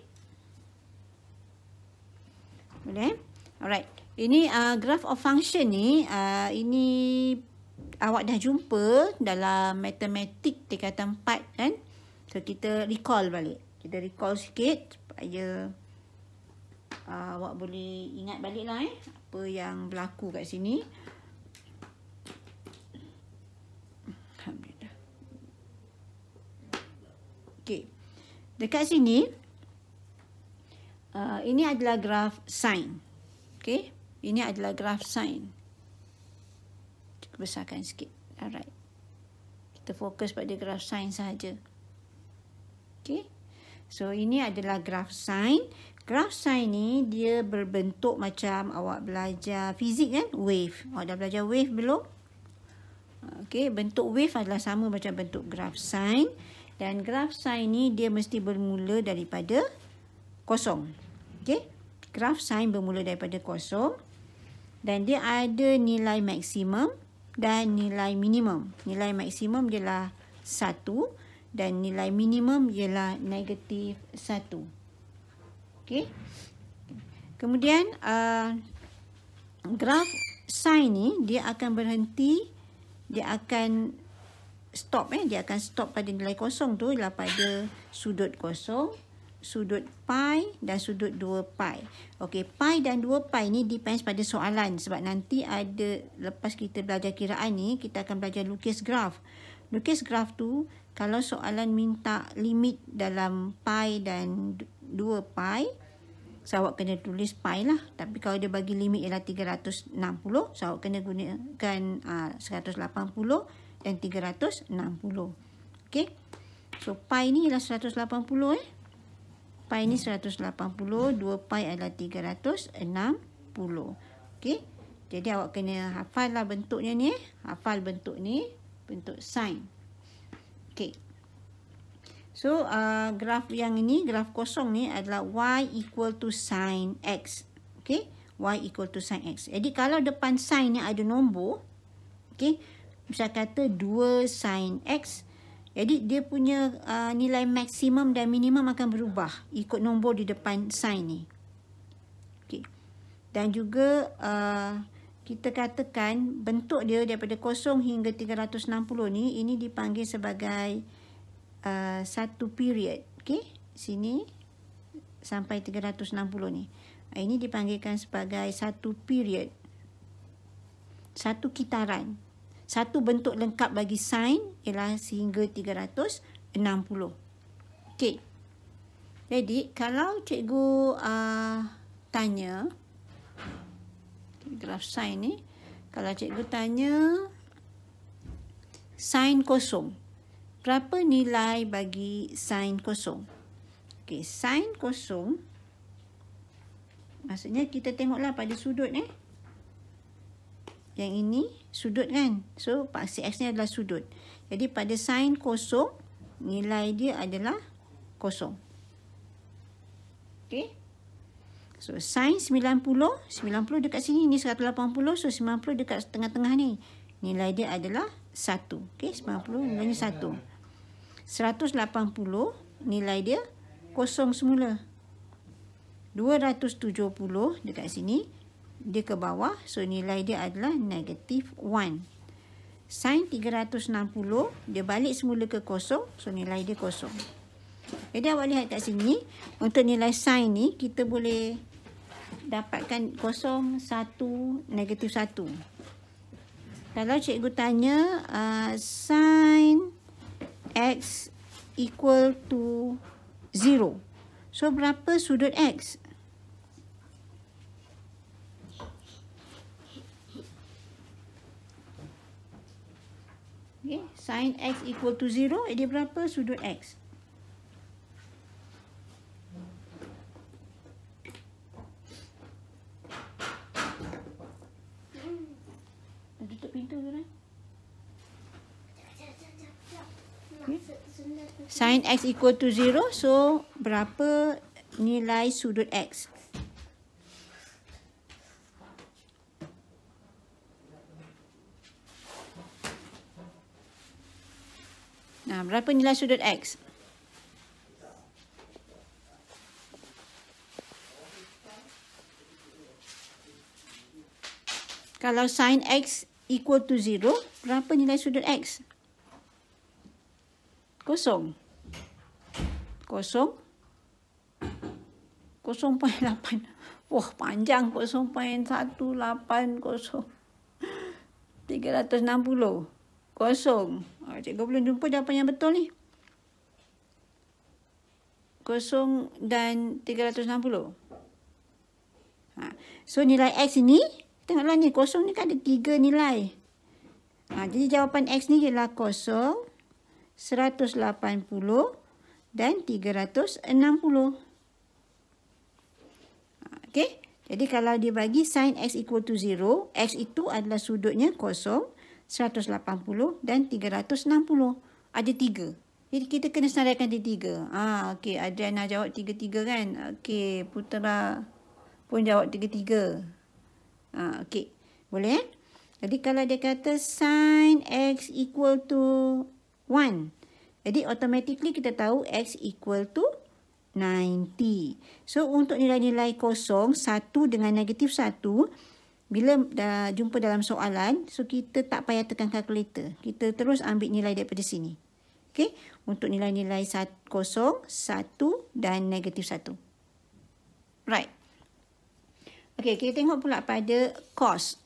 Boleh? Alright. Ini graph of function ni, ini awak dah jumpa dalam matematik tingkatan 4 kan? So, kita recall balik. Kita recall sikit supaya awak boleh ingat balik lah apa yang berlaku kat sini. Alhamdulillah. Okey. Dekat sini, ini adalah graf sin. Okey, ini adalah graf sin. Kita besarkan sikit. Alright. Kita fokus pada graf sin sahaja. Okey. So ini adalah graf sin. Graf sin ni dia berbentuk macam awak belajar fizik kan, wave. Awak dah belajar wave belum? Okey, bentuk wave adalah sama macam bentuk graf sin. Dan graf sin ni dia mesti bermula daripada kosong. Okey, graf sin bermula daripada kosong dan dia ada nilai maksimum dan nilai minimum. Nilai maksimum ialah 1 dan nilai minimum ialah negatif 1. Okey. Kemudian graf sin ni dia akan berhenti, dia akan stop dia akan stop pada nilai kosong tu ialah pada sudut kosong, sudut pi dan sudut 2 pi. Okey, pi dan 2 pi ni depends pada soalan sebab nanti ada, lepas kita belajar kiraan ni, kita akan belajar lukis graf. Lukis graf tu, kalau soalan minta limit dalam pi dan 2 pi, So, awak kena tulis pi lah. Tapi kalau dia bagi limit ialah 360, so awak kena gunakan 180 dan 360. Okay. So, pi ni ialah 180 Pi ni 180, 2 pi adalah 360. Okay. Jadi awak kena hafal lah bentuknya ni. Hafal bentuk ni, bentuk sin. Okay. So, graf yang ini, graf kosong ni adalah y equal to sin x. Okay. Y equal to sin x. Jadi, kalau depan sin ni ada nombor, okay, misal kata 2 sin x, jadi dia punya nilai maksimum dan minimum akan berubah ikut nombor di depan sin ni. Okay. Dan juga kita katakan bentuk dia daripada 0 hingga 360 ni, ini dipanggil sebagai satu period. Okay. Sini sampai 360 ni. Ini dipanggilkan sebagai satu period. Satu kitaran. Satu bentuk lengkap bagi sin ialah sehingga 360. Okey. Jadi, kalau cikgu tanya, graf sin ni, kalau cikgu tanya sin kosong, berapa nilai bagi sin kosong? Okey, sin kosong, maksudnya kita tengoklah pada sudut Yang ini sudut kan. So, paksi X ni adalah sudut. Jadi, pada sin kosong, nilai dia adalah kosong. Okay. So, sin 90 dekat sini. Ni 180. So, 90 dekat tengah-tengah ni. Nilai dia adalah 1. Okay. 90 nilainya 1. 180 nilai dia kosong semula. 270 dekat sini. Dia ke bawah, so nilai dia adalah negatif 1. Sin 360, dia balik semula ke kosong, so nilai dia kosong. Jadi awak lihat kat sini, untuk nilai sin ni, kita boleh dapatkan kosong, 1, negatif 1. Kalau cikgu tanya, sin x equal to 0. So, berapa sudut x? Okay. Sin x equal to 0, dia berapa sudut x? Dah tutup pintu ke? Okay. Sin x equal to 0, so berapa nilai sudut x? Nah, berapa nilai sudut x? Kalau sin x equal to 0, berapa nilai sudut x? Kosong. 0.8. Wah, panjang 0.180. 360. Kosong. Cikgu belum jumpa jawapan yang betul ni. 0 dan 360. So, nilai x ini, tengoklah ni, 0 ni kan ada 3 nilai. Jadi, jawapan x ni ialah 0, 180 dan 360. Okey. Jadi, kalau dia bagi sin x equal to 0, x itu adalah sudutnya 0, 180 dan 360. Ada 3. Jadi kita kena senaraikan dia 3. Okey, Adriana jawab 3-3 kan? Okey, Putera pun jawab 3-3. Okey. Boleh Jadi kalau dia kata sin x equal to 1. Jadi automatically kita tahu x equal to 90. So untuk nilai-nilai kosong 1 dengan negatif 1, bila dah jumpa dalam soalan, so kita tak payah tekan kalkulator. Kita terus ambil nilai daripada sini. Okey, untuk nilai-nilai 0, 1 dan negatif 1. Right. Okey, kita tengok pula pada cos.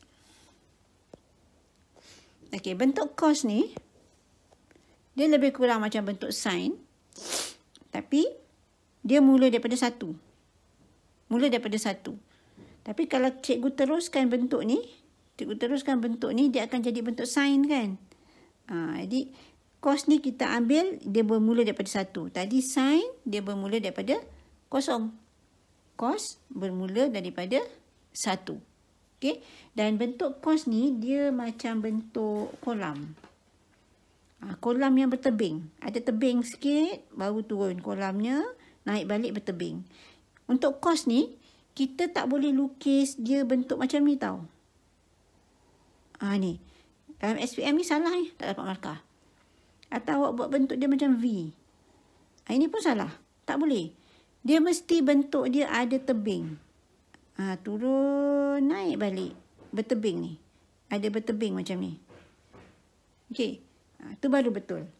Okey, bentuk cos ni, dia lebih kurang macam bentuk sin. Tapi, dia mula daripada 1. mula daripada 1. Tapi kalau cikgu teruskan bentuk ni, dia akan jadi bentuk sin kan. Jadi cos ni kita ambil, dia bermula daripada 1. Tadi sin dia bermula daripada 0. Cos bermula daripada 1. Okey, dan bentuk cos ni dia macam bentuk kolam. Kolam yang bertebing. Ada tebing sikit, baru turun kolamnya, naik balik bertebing. Untuk cos ni, kita tak boleh lukis dia bentuk macam ni tau. Ni. Dalam SPM ni salah ni, tak dapat markah. Atau awak buat bentuk dia macam V. Ini pun salah. Tak boleh. Dia mesti bentuk dia ada tebing. Turun, naik balik. Bertebing ni. Ada bertebing macam ni. Okey. Itu baru betul.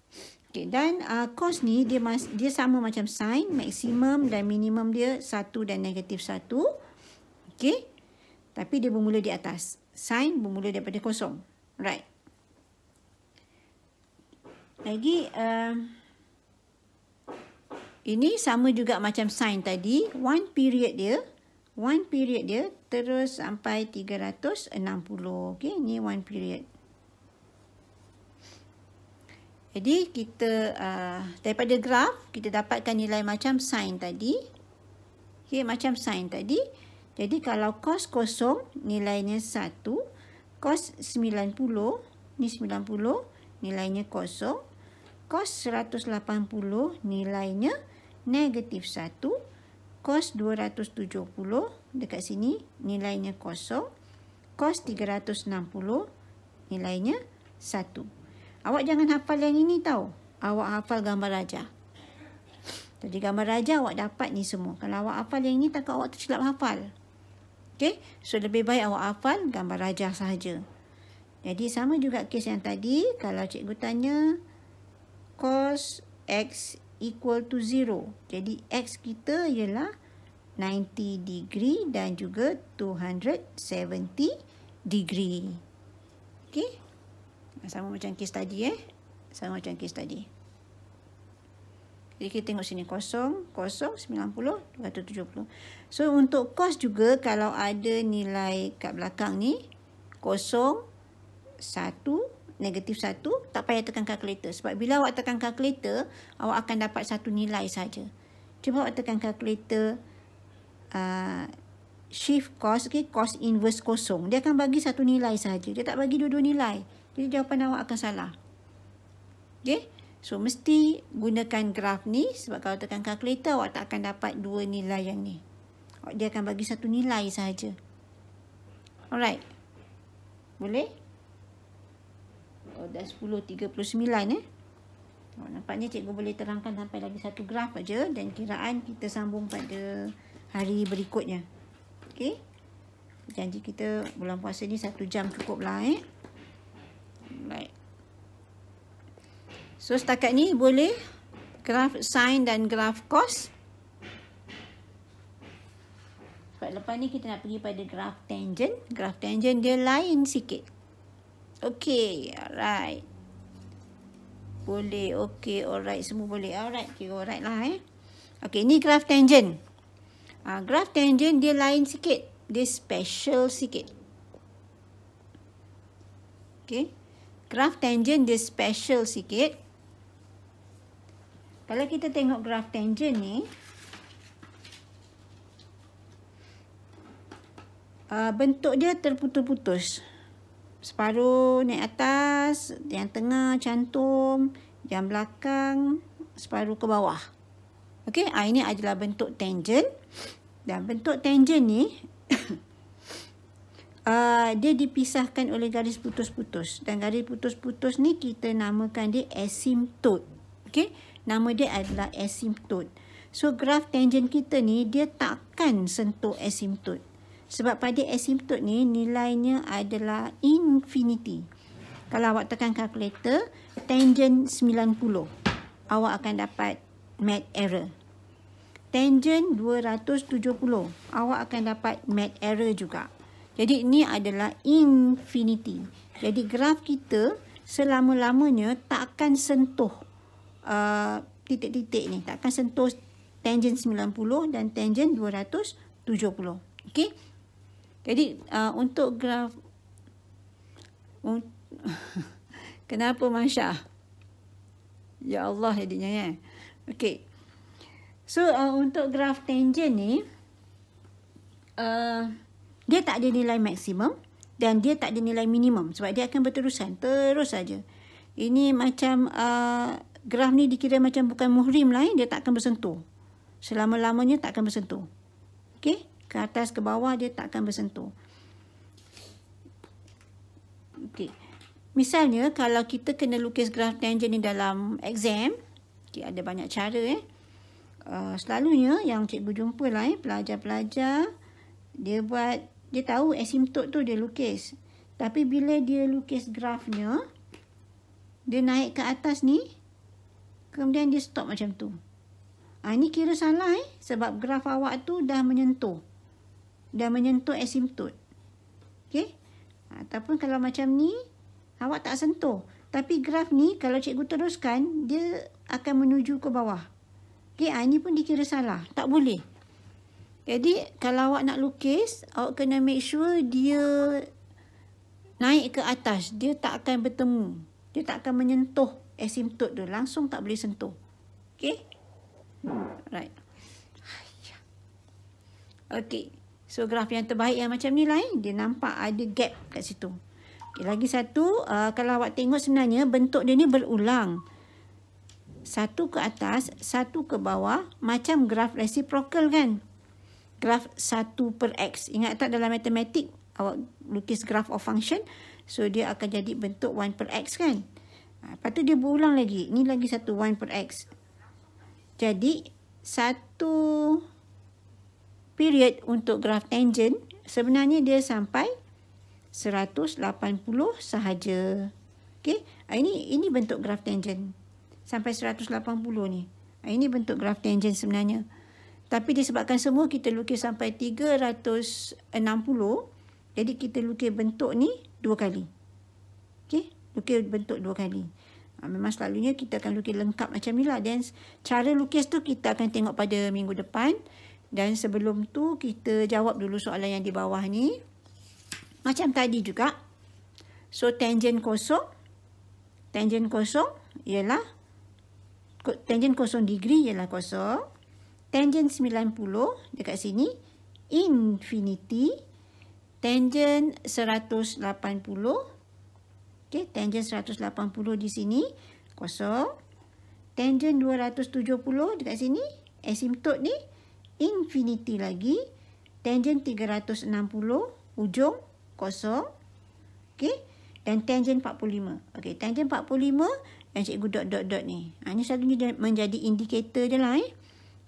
Okey, dan cos ni dia sama macam sin, maksimum dan minimum dia 1 dan negatif 1. Okey. Tapi dia bermula di atas. Sin bermula daripada 0. Right. Lagi ini sama juga macam sin tadi. One period dia terus sampai 360. Okey, ni one period. Jadi kita daripada graf kita dapatkan nilai macam sin tadi. Okey, macam sin tadi. Jadi kalau cos 0 nilainya 1, cos 90 ni 90 nilainya 0, cos 180 nilainya negatif 1, cos 270 dekat sini nilainya 0, cos 360 nilainya 1. Awak jangan hafal yang ini tau. Awak hafal gambar raja. Jadi gambar raja awak dapat ni semua. Kalau awak hafal yang ini, takut awak tersilap hafal. Okey? So, lebih baik awak hafal gambar raja sahaja. Jadi, sama juga kes yang tadi. Kalau cikgu tanya, cos X equal to 0. Jadi, X kita ialah 90 degree dan juga 270 degree. Okey? Sama macam kes tadi Sama macam kes tadi. Jadi kita tengok sini 0, 0, 90, 270. So untuk cos juga kalau ada nilai kat belakang ni 0, 1, negatif 1, tak payah tekan kalkulator. Sebab bila awak tekan kalkulator, awak akan dapat satu nilai saja. Cuba awak tekan kalkulator shift cos, cos inverse 0. Dia akan bagi satu nilai saja. Dia tak bagi dua-dua nilai. Jadi jawapan awak akan salah. Okay. So mesti gunakan graf ni. Sebab kalau tekan kalkulator awak tak akan dapat dua nilai yang ni. Dia akan bagi satu nilai sahaja. Alright. Boleh? Dah 10.39 nampaknya cikgu boleh terangkan sampai lagi satu graf aja. Dan kiraan kita sambung pada hari berikutnya. Okay. Janji kita bulan puasa ni 1 jam cukup lah Right. So setakat ni boleh graf sin dan graf cos. Sebab lepas ni kita nak pergi pada graf tangent. Graf tangent dia lain sikit. Okay, alright. Boleh, okay, alright. Semua boleh. Alright, kira alright lah Okay, ni graf tangent. Graf tangent dia lain sikit. Dia special sikit. Okay. Graf tangent dia special sikit. Kalau kita tengok graf tangent ni, bentuk dia terputus-putus. Separuh naik atas, yang tengah cantum, yang belakang separuh ke bawah. Okey, ini adalah bentuk tangent. Dan bentuk tangent ni dia dipisahkan oleh garis putus-putus. Dan garis putus-putus ni kita namakan dia asymptot. Okey, nama dia adalah asymptot. So graf tangent kita ni dia takkan sentuh asymptot. Sebab pada asymptot ni nilainya adalah infinity. Kalau awak tekan kalkulator tangent 90, awak akan dapat math error. Tangent 270, awak akan dapat math error juga. Jadi ini adalah infinity. Jadi graf kita selama-lamanya tak akan sentuh titik-titik ni. Tak akan sentuh tangent 90 dan tangent 270. 70. Okey. Jadi untuk graf kenapa Masya? Ya Allah jadinya ya. Okey. So untuk graf tangent ni dia tak ada nilai maksimum dan dia tak ada nilai minimum sebab dia akan berterusan terus saja. Ini macam graf ni dikira macam bukan muhrim lah, dia tak akan bersentuh. Selama-lamanya tak akan bersentuh. Okey, ke atas ke bawah dia tak akan bersentuh. Okey. Misalnya kalau kita kena lukis graf tangent ni dalam exam, okay, ada banyak cara selalunya yang cikgu jumpa lah pelajar-pelajar dia tahu asymptot tu dia lukis. Tapi bila dia lukis grafnya, dia naik ke atas ni, kemudian dia stop macam tu. Ini kira salah sebab graf awak tu dah menyentuh asymptot. Okey? Ataupun kalau macam ni, awak tak sentuh. Tapi graf ni kalau cikgu teruskan, dia akan menuju ke bawah. Okey, ini pun dikira salah. Tak boleh. Jadi, kalau awak nak lukis, awak kena make sure dia naik ke atas. Dia tak akan bertemu. Dia tak akan menyentuh asymptot tu. Langsung tak boleh sentuh. Okey? Right. Okey. So, graf yang terbaik yang macam ni lah. Dia nampak ada gap kat situ. Okay, lagi satu, kalau awak tengok sebenarnya bentuk dia ni berulang. Satu ke atas, satu ke bawah. Macam graf reciprocal kan? Graf 1 per X. Ingat tak dalam matematik, awak lukis graph of function. So, dia akan jadi bentuk 1 per X kan? Lepas tu dia berulang lagi. Ni lagi satu 1 per X. Jadi, satu period untuk graf tangent, sebenarnya dia sampai 180 sahaja. Okey, ini bentuk graf tangent. Sampai 180 ni. Ini bentuk graf tangent sebenarnya. Tapi disebabkan semua kita lukis sampai 360, jadi kita lukis bentuk ni 2 kali. Okey, lukis bentuk 2 kali. Memang selalunya kita akan lukis lengkap macam ni lah. Dan cara lukis tu kita akan tengok pada minggu depan. Dan sebelum tu kita jawab dulu soalan yang di bawah ni. Macam tadi juga. So, tangent kosong ialah tangent 0 degree ialah kosong. Tangent 90 dekat sini infinity. Tangent 180. Okey, tangent 180 di sini kosong. Tangent 270 dekat sini asymptot ni infinity lagi. Tangent 360 ujung kosong. Okey, dan tangent 45. Okey, tangent 45 yang cikgu dot ni. Ini selalunya menjadi indikator je lah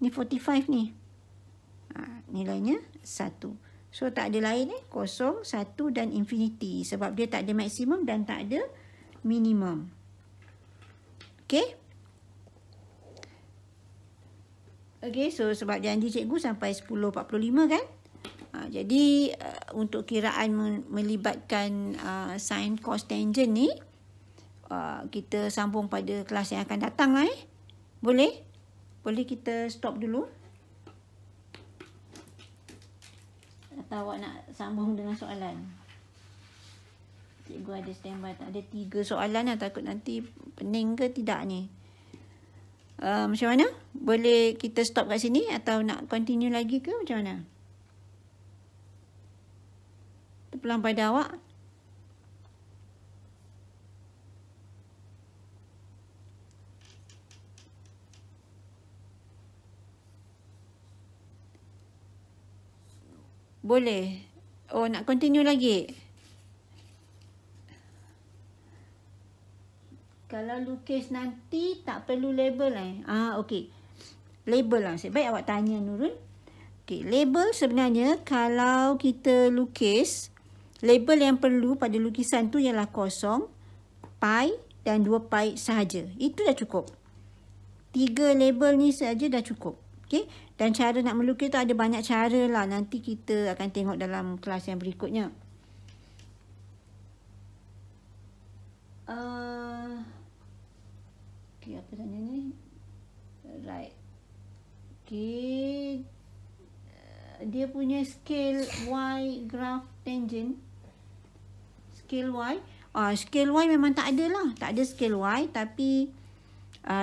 Ni 45 ni. Nilainya 1. So, tak ada lain 0, 1 dan infinity. Sebab dia tak ada maksimum dan tak ada minimum. Okey. Okey, so sebab janji cikgu sampai 10.45 kan. Jadi, untuk kiraan melibatkan sin cos tangent ni, kita sambung pada kelas yang akan datang lah Boleh? Boleh kita stop dulu? Atau awak nak sambung dengan soalan? Cikgu ada standby. Tak ada 3 soalan lah. Takut nanti pening ke tidak ni. Macam mana? Boleh kita stop kat sini? Atau nak continue lagi ke macam mana? Terpulang pada awak. Boleh. Oh, nak continue lagi? Kalau lukis nanti tak perlu label okey. Label lah. Sebaik awak tanya Nurul. Okey, label sebenarnya kalau kita lukis, label yang perlu pada lukisan tu ialah 0, pi dan 2 pi sahaja. Itu dah cukup. 3 label ni saja dah cukup. Okey, dan cara nak melukis tu ada banyak cara lah. Nanti kita akan tengok dalam kelas yang berikutnya. Okey, apa tanya ni? Right. Okey. dia punya scale Y graph tangent. Scale Y. Scale Y memang tak ada lah. Tak ada scale Y, tapi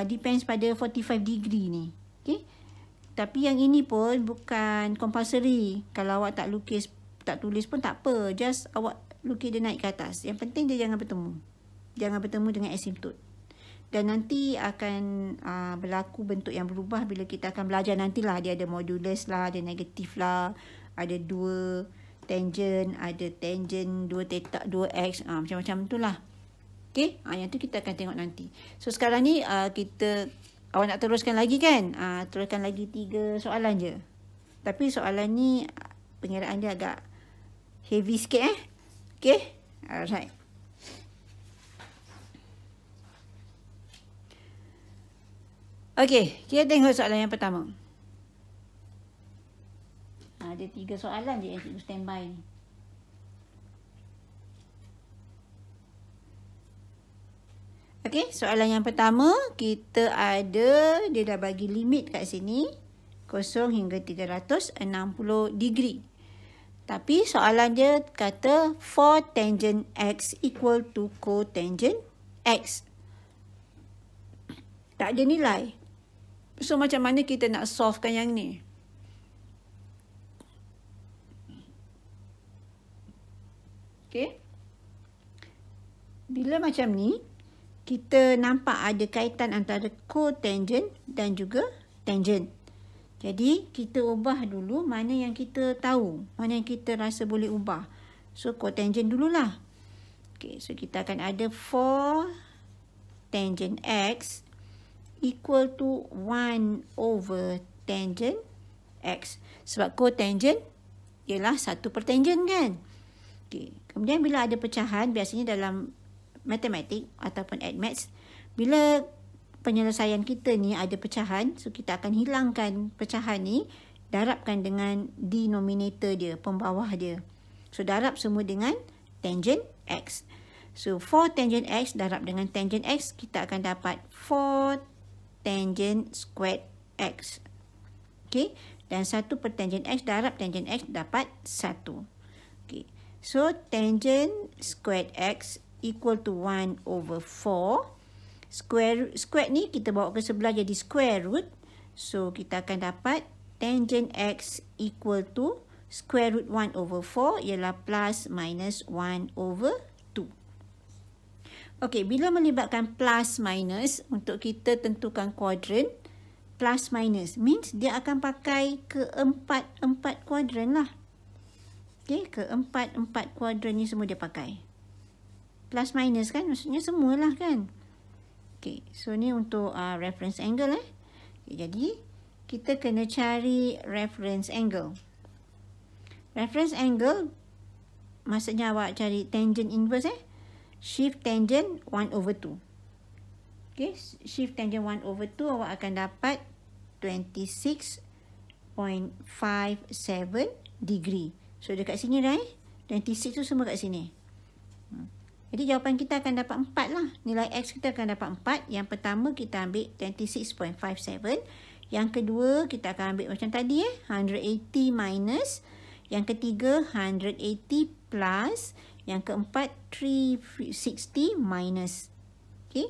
depends pada 45 degree ni. Okay. Tapi yang ini pun bukan compulsory. Kalau awak tak lukis, tak tulis pun tak apa. Just awak lukis dia naik ke atas. Yang penting dia jangan bertemu. Jangan bertemu dengan asymptote. Dan nanti akan berlaku bentuk yang berubah bila kita akan belajar nantilah. Dia ada modulus lah, ada negatif lah, ada 2 tangent, ada tangent 2 theta, 2x, macam-macam tu lah. Okay, yang tu kita akan tengok nanti. So sekarang ni awak nak teruskan lagi kan? Teruskan lagi 3 soalan je. Tapi soalan ni pengiraan dia agak heavy sikit Okay, alright. Okey, kita tengok soalan yang pertama. Ada 3 soalan je yang cikgu standby ni. Okey, soalan yang pertama, kita ada, dia dah bagi limit kat sini, 0 hingga 360 degree. Tapi soalan dia kata, for tangent x equal to cotangent x. Tak ada nilai. So, macam mana kita nak solvekan yang ni? Okay. Bila macam ni, kita nampak ada kaitan antara cotangent dan juga tangent. Jadi, kita ubah dulu mana yang kita tahu. Mana yang kita rasa boleh ubah. So, cotangent dululah. Okay, so kita akan ada 4 tangent x equal to 1 over tangent x. Sebab cotangent ialah 1 per tangent kan. Okay. Kemudian bila ada pecahan, biasanya dalam matematik ataupun admaths, bila penyelesaian kita ni ada pecahan, so kita akan hilangkan pecahan ni, darabkan dengan denominator dia, pembawah dia. So darab semua dengan tangent x. So 4 tangent x darab dengan tangent x, kita akan dapat 4 tangent squared x. Okay. Dan 1 per tangent x darab tangent x dapat 1. Okay. So tangent squared x equal to 1 over 4. Square ni kita bawa ke sebelah jadi square root. So kita akan dapat tangent x equal to square root 1 over 4 ialah plus minus 1 over 2. Okey, bila melibatkan plus minus, untuk kita tentukan kuadran, plus minus means dia akan pakai keempat kuadran lah. Okey, keempat kuadran ni semua dia pakai. Plus minus kan, maksudnya semualah kan. Okey, so ni untuk reference angle Okay, jadi kita kena cari reference angle. Reference angle maksudnya awak cari tangent inverse shift tangent 1 over 2. Okay, shift tangent 1 over 2 awak akan dapat 26.57 degree. So dekat sini dah 26 tu semua kat sini. Jadi jawapan kita akan dapat 4 lah. Nilai x kita akan dapat 4. Yang pertama kita ambil 26.57. Yang kedua kita akan ambil macam tadi 180 minus. Yang ketiga 180 plus. Yang keempat 360 minus. Okay.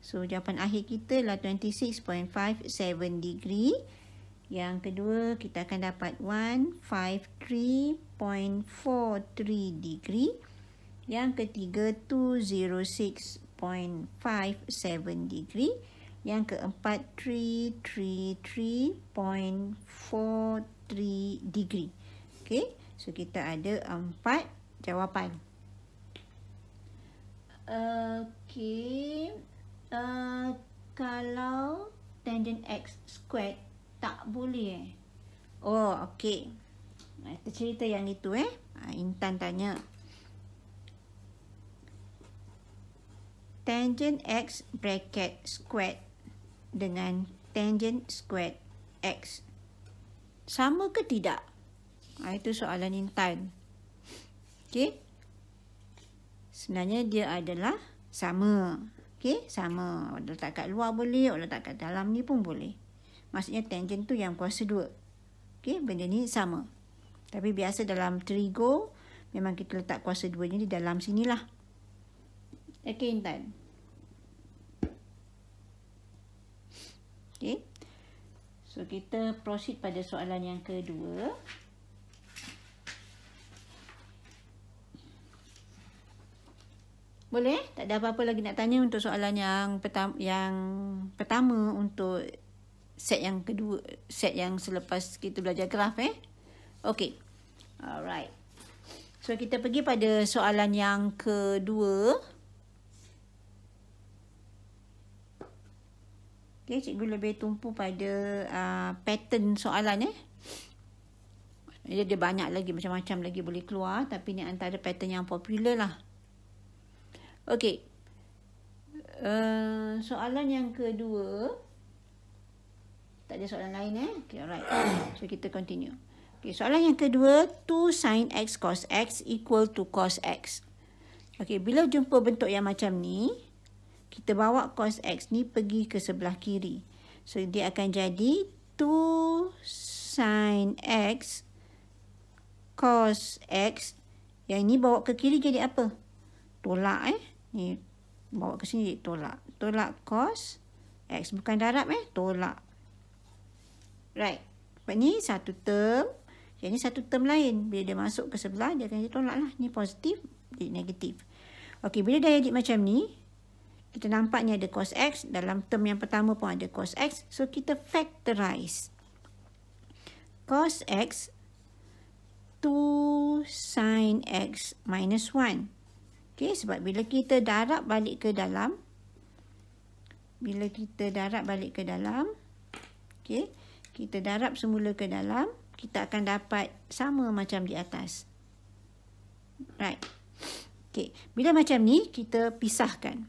So jawapan akhir kita adalah 26.57 degree. Yang kedua kita akan dapat 153.43 degree. Yang ketiga 206.57 degree. Yang keempat 333.43 degree. Okay. So kita ada 4 jawapan. Okay. Kalau tangent x squared tak boleh Oh, okay. Kita cerita yang itu Intan tanya. Tangent x bracket squared dengan tangent squared x sama ke tidak? Itu soalan Intan. Okay. Sebenarnya dia adalah sama. Okay, sama. Awak letak kat luar boleh, awak letak kat dalam ni pun boleh. Maksudnya tangent tu yang kuasa 2. Okey, benda ni sama. Tapi biasa dalam trigo memang kita letak kuasa 2 ni di dalam sinilah. Okey, Intan. Okey. So kita proceed pada soalan yang kedua. Boleh? Tak ada apa-apa lagi nak tanya untuk soalan yang pertama untuk set yang kedua, set yang selepas kita belajar graf Okey. Alright. So kita pergi pada soalan yang kedua. Okey, cikgu lebih tumpu pada pattern soalan Dia banyak lagi, macam-macam lagi boleh keluar, tapi ni antara pattern yang popular lah. Okey. Soalan yang kedua. Tak ada soalan lain Okey, alright. So kita continue. Okey, soalan yang kedua, 2 sin x cos x equal to cos x. Okey, bila jumpa bentuk yang macam ni, kita bawa cos x ni pergi ke sebelah kiri. So dia akan jadi 2 sin x cos x. Yang ni bawa ke kiri jadi apa? Tolak Ni bawa ke sini tolak. Tolak cos x. Bukan darab tolak. Right. Sebab ni satu term. Yang ni satu term lain. Bila dia masuk ke sebelah, dia akan jadi tolak lah. Ni positif, jadi negatif. Okey, bila dah jadi macam ni, kita nampak ni ada cos x. Dalam term yang pertama pun ada cos x. So kita factorize. Cos x 2 sin x minus 1. Okey, sebab bila kita darab balik ke dalam, okey, kita darab semula ke dalam, kita akan dapat sama macam di atas. Right. Okey, bila macam ni, kita pisahkan.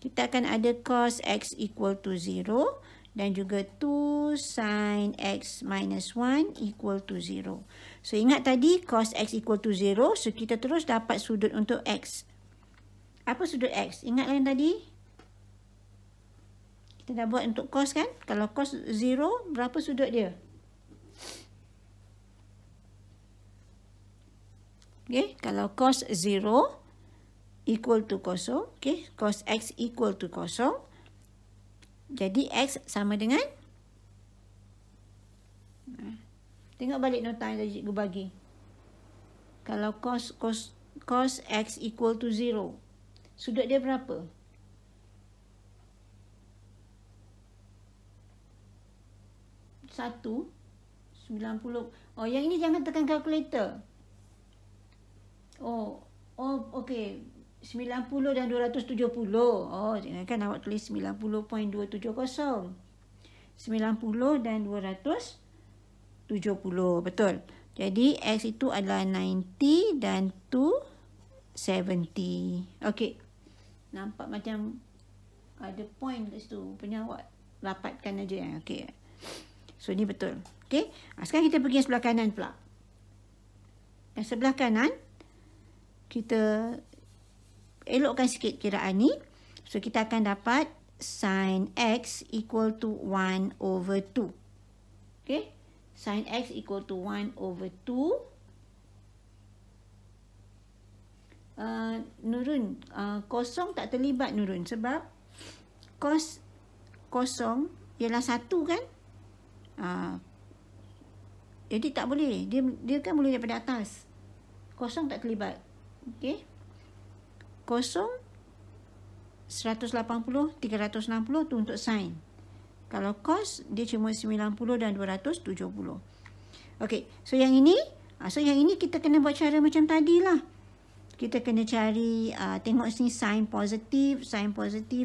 Kita akan ada cos x equal to 0 dan juga 2 sin x minus 1 equal to 0. So, ingat tadi cos x equal to 0. So, kita terus dapat sudut untuk x. Apa sudut x? Ingat yang tadi? Kita dah buat untuk cos kan? Kalau cos 0, berapa sudut dia? Okay, kalau cos 0 equal to kosong. Okay, cos x equal to kosong. Jadi, x sama dengan? Tengok balik nota yang tadi cikgu bagi. Kalau cos x equal to 0. Sudut dia berapa? 190. Oh, yang ini jangan tekan kalkulator. Oh, okey. 90 dan 270. Oh, jangan kan awak tulis 90.270. 90 dan 270. Betul. Jadi, x itu adalah 90 dan 270. Okey. Nampak macam ada point kat situ. Rupanya awak rapatkan aja. Okey. So, ni betul. Okey. Sekarang kita pergi sebelah kanan pula. Yang sebelah kanan, kita elokkan sikit kiraan ni. So, kita akan dapat sin x equal to 1 over 2. Okey. Sin x equal to 1 over 2. Nurun, kosong tak terlibat Nurun. Sebab cos kosong ialah 1 kan? Jadi tak boleh. Dia kan boleh daripada atas. Kosong tak terlibat. Okey. Kosong 180, 360 tu untuk sin. Kalau cos, dia cuma 90 dan 270. Okey, so yang ini kita kena buat cara macam tadi lah. Kita kena cari, tengok sini sin positif,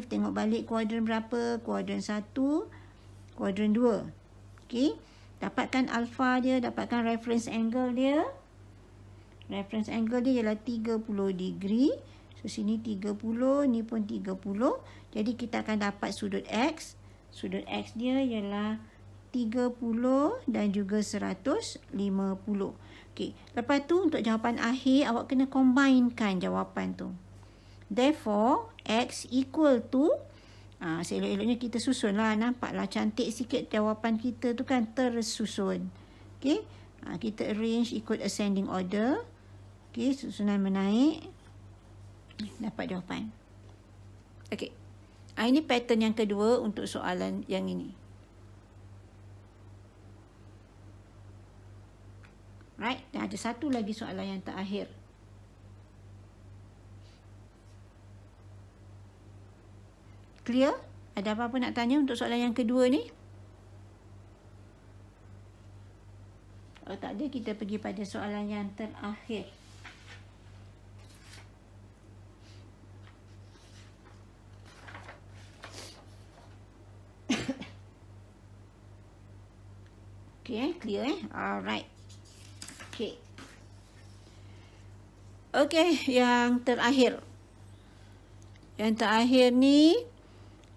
tengok balik kuadran berapa, kuadran 1, kuadran 2. Okey, dapatkan alpha dia, dapatkan reference angle dia. Reference angle dia ialah 30 degree. So, sini 30, ni pun 30. Jadi, kita akan dapat sudut x. Sudut x dia ialah 30 dan juga 150. Okey, lepas tu untuk jawapan akhir, awak kena combinekan jawapan tu. Therefore, x equal to, seelok-eloknya kita susun lah. Nampaklah cantik sikit jawapan kita tu kan tersusun. Okey. Kita arrange ikut ascending order. Okey, susunan menaik. Dapat jawapan. Okey. Ini pattern yang kedua untuk soalan yang ini. Right, dan ada satu lagi soalan yang terakhir. Clear? Ada apa-apa nak tanya untuk soalan yang kedua ni? Kalau tak ada, kita pergi pada soalan yang terakhir. Okay, clear Alright. Okay. Okay, yang terakhir. Yang terakhir ni,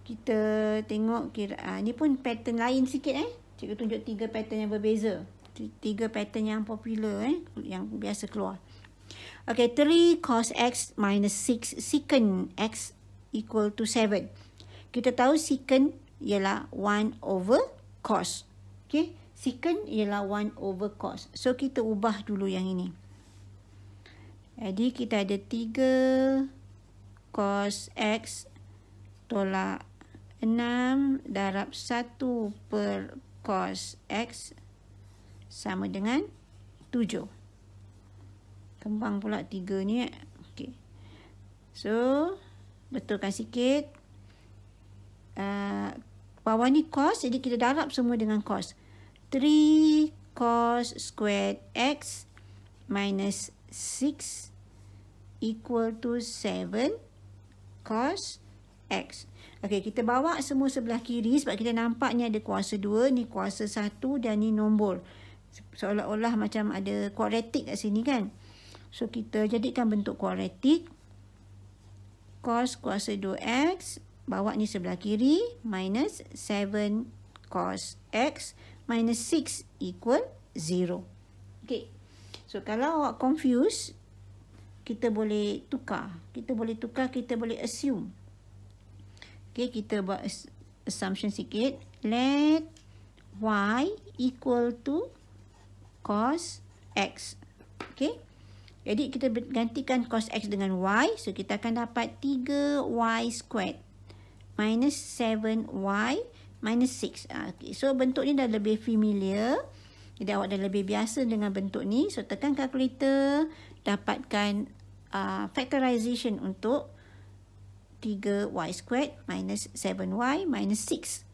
kita tengok ni pun pattern lain sikit Cikgu tunjuk 3 pattern yang berbeza. 3 pattern yang popular yang biasa keluar. Okay, 3 cos x minus 6 secant x equal to 7. Kita tahu secant ialah 1 over cos. Okay, secant ialah 1 over cos. So, kita ubah dulu yang ini. Jadi, kita ada 3 cos x tolak 6 darab 1 per cos x sama dengan 7. Kembang pula 3 ni. Okay. So, betulkan sikit. Bawah ni cos, jadi kita darab semua dengan cos. 3 cos squared x minus 6 equal to 7 cos x. Okey, kita bawa semua sebelah kiri sebab kita nampak ni ada kuasa 2, ni kuasa 1 dan ni nombor. Seolah-olah macam ada kuadratik kat sini kan. So, kita jadikan bentuk kuadratik. Cos kuasa 2x, bawa ni sebelah kiri, minus 7 cos x minus 6 equal 0. Okey. So, kalau awak confused, kita boleh tukar. Kita boleh assume. Okay, kita buat assumption sikit. Let y equal to cos x. Okay. Jadi, kita gantikan cos x dengan y. So, kita akan dapat 3y squared minus 7y minus 6. Okay. So, bentuk ni dah lebih familiar. Jadi, awak dah lebih biasa dengan bentuk ni. So, tekan kalkulator, dapatkan factorization untuk 3y squared minus 7y minus 6.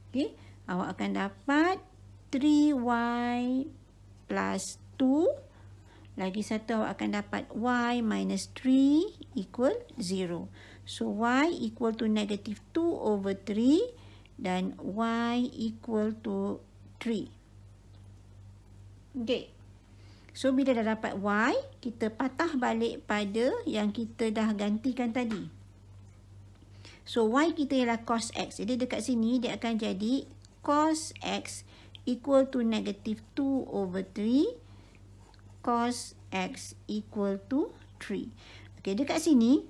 Okay. Awak akan dapat 3y plus 2. Lagi satu awak akan dapat y minus 3 equal 0. So, y equal to negative 2 over 3 dan y equal to 3. Okay. So, bila dah dapat y, kita patah balik pada yang kita dah gantikan tadi. So, y kita ialah cos x. Jadi, dekat sini dia akan jadi cos x equal to negative 2 over 3. Cos x equal to 3. Okay, dekat sini,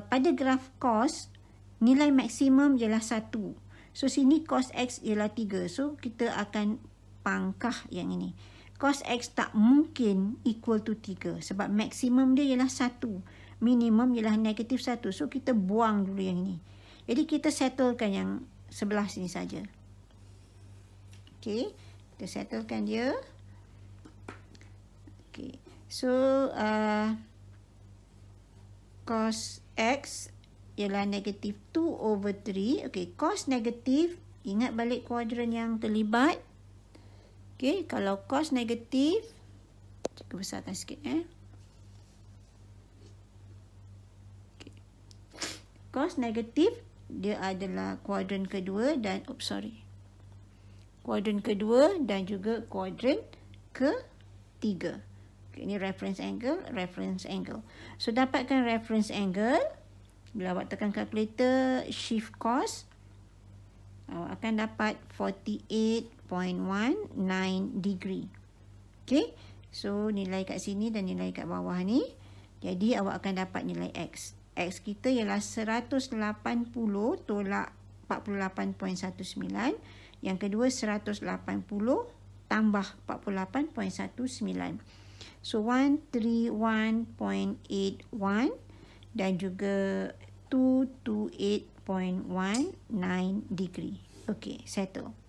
pada graf cos, nilai maksimum ialah 1. So, sini cos x ialah 3. So, kita akan pangkah yang ini. Cos x tak mungkin equal to 3. Sebab maksimum dia ialah 1. Minimum ialah negatif 1. So, kita buang dulu yang ini. Jadi, kita settlekan yang sebelah sini saja. Okay. Kita settlekan dia. Okay. So, cos x ialah negatif 2 over 3. Okay. Cos negatif, ingat balik kuadran yang terlibat. Okay. Kalau cos negatif, kita besarkan sikit. Cos negatif, dia adalah kuadran kedua dan, kuadran kedua dan juga kuadran ketiga. Okay, ini reference angle, reference angle. So, dapatkan reference angle. Bila awak tekan calculator, shift cos, awak akan dapat 48.19 degree. Okay. So, nilai kat sini dan nilai kat bawah ni. Jadi, awak akan dapat nilai x. X kita ialah 180 tolak 48.19. Yang kedua 180 tambah 48.19. So 131.81 dan juga 228.19 degree. Okay, settle.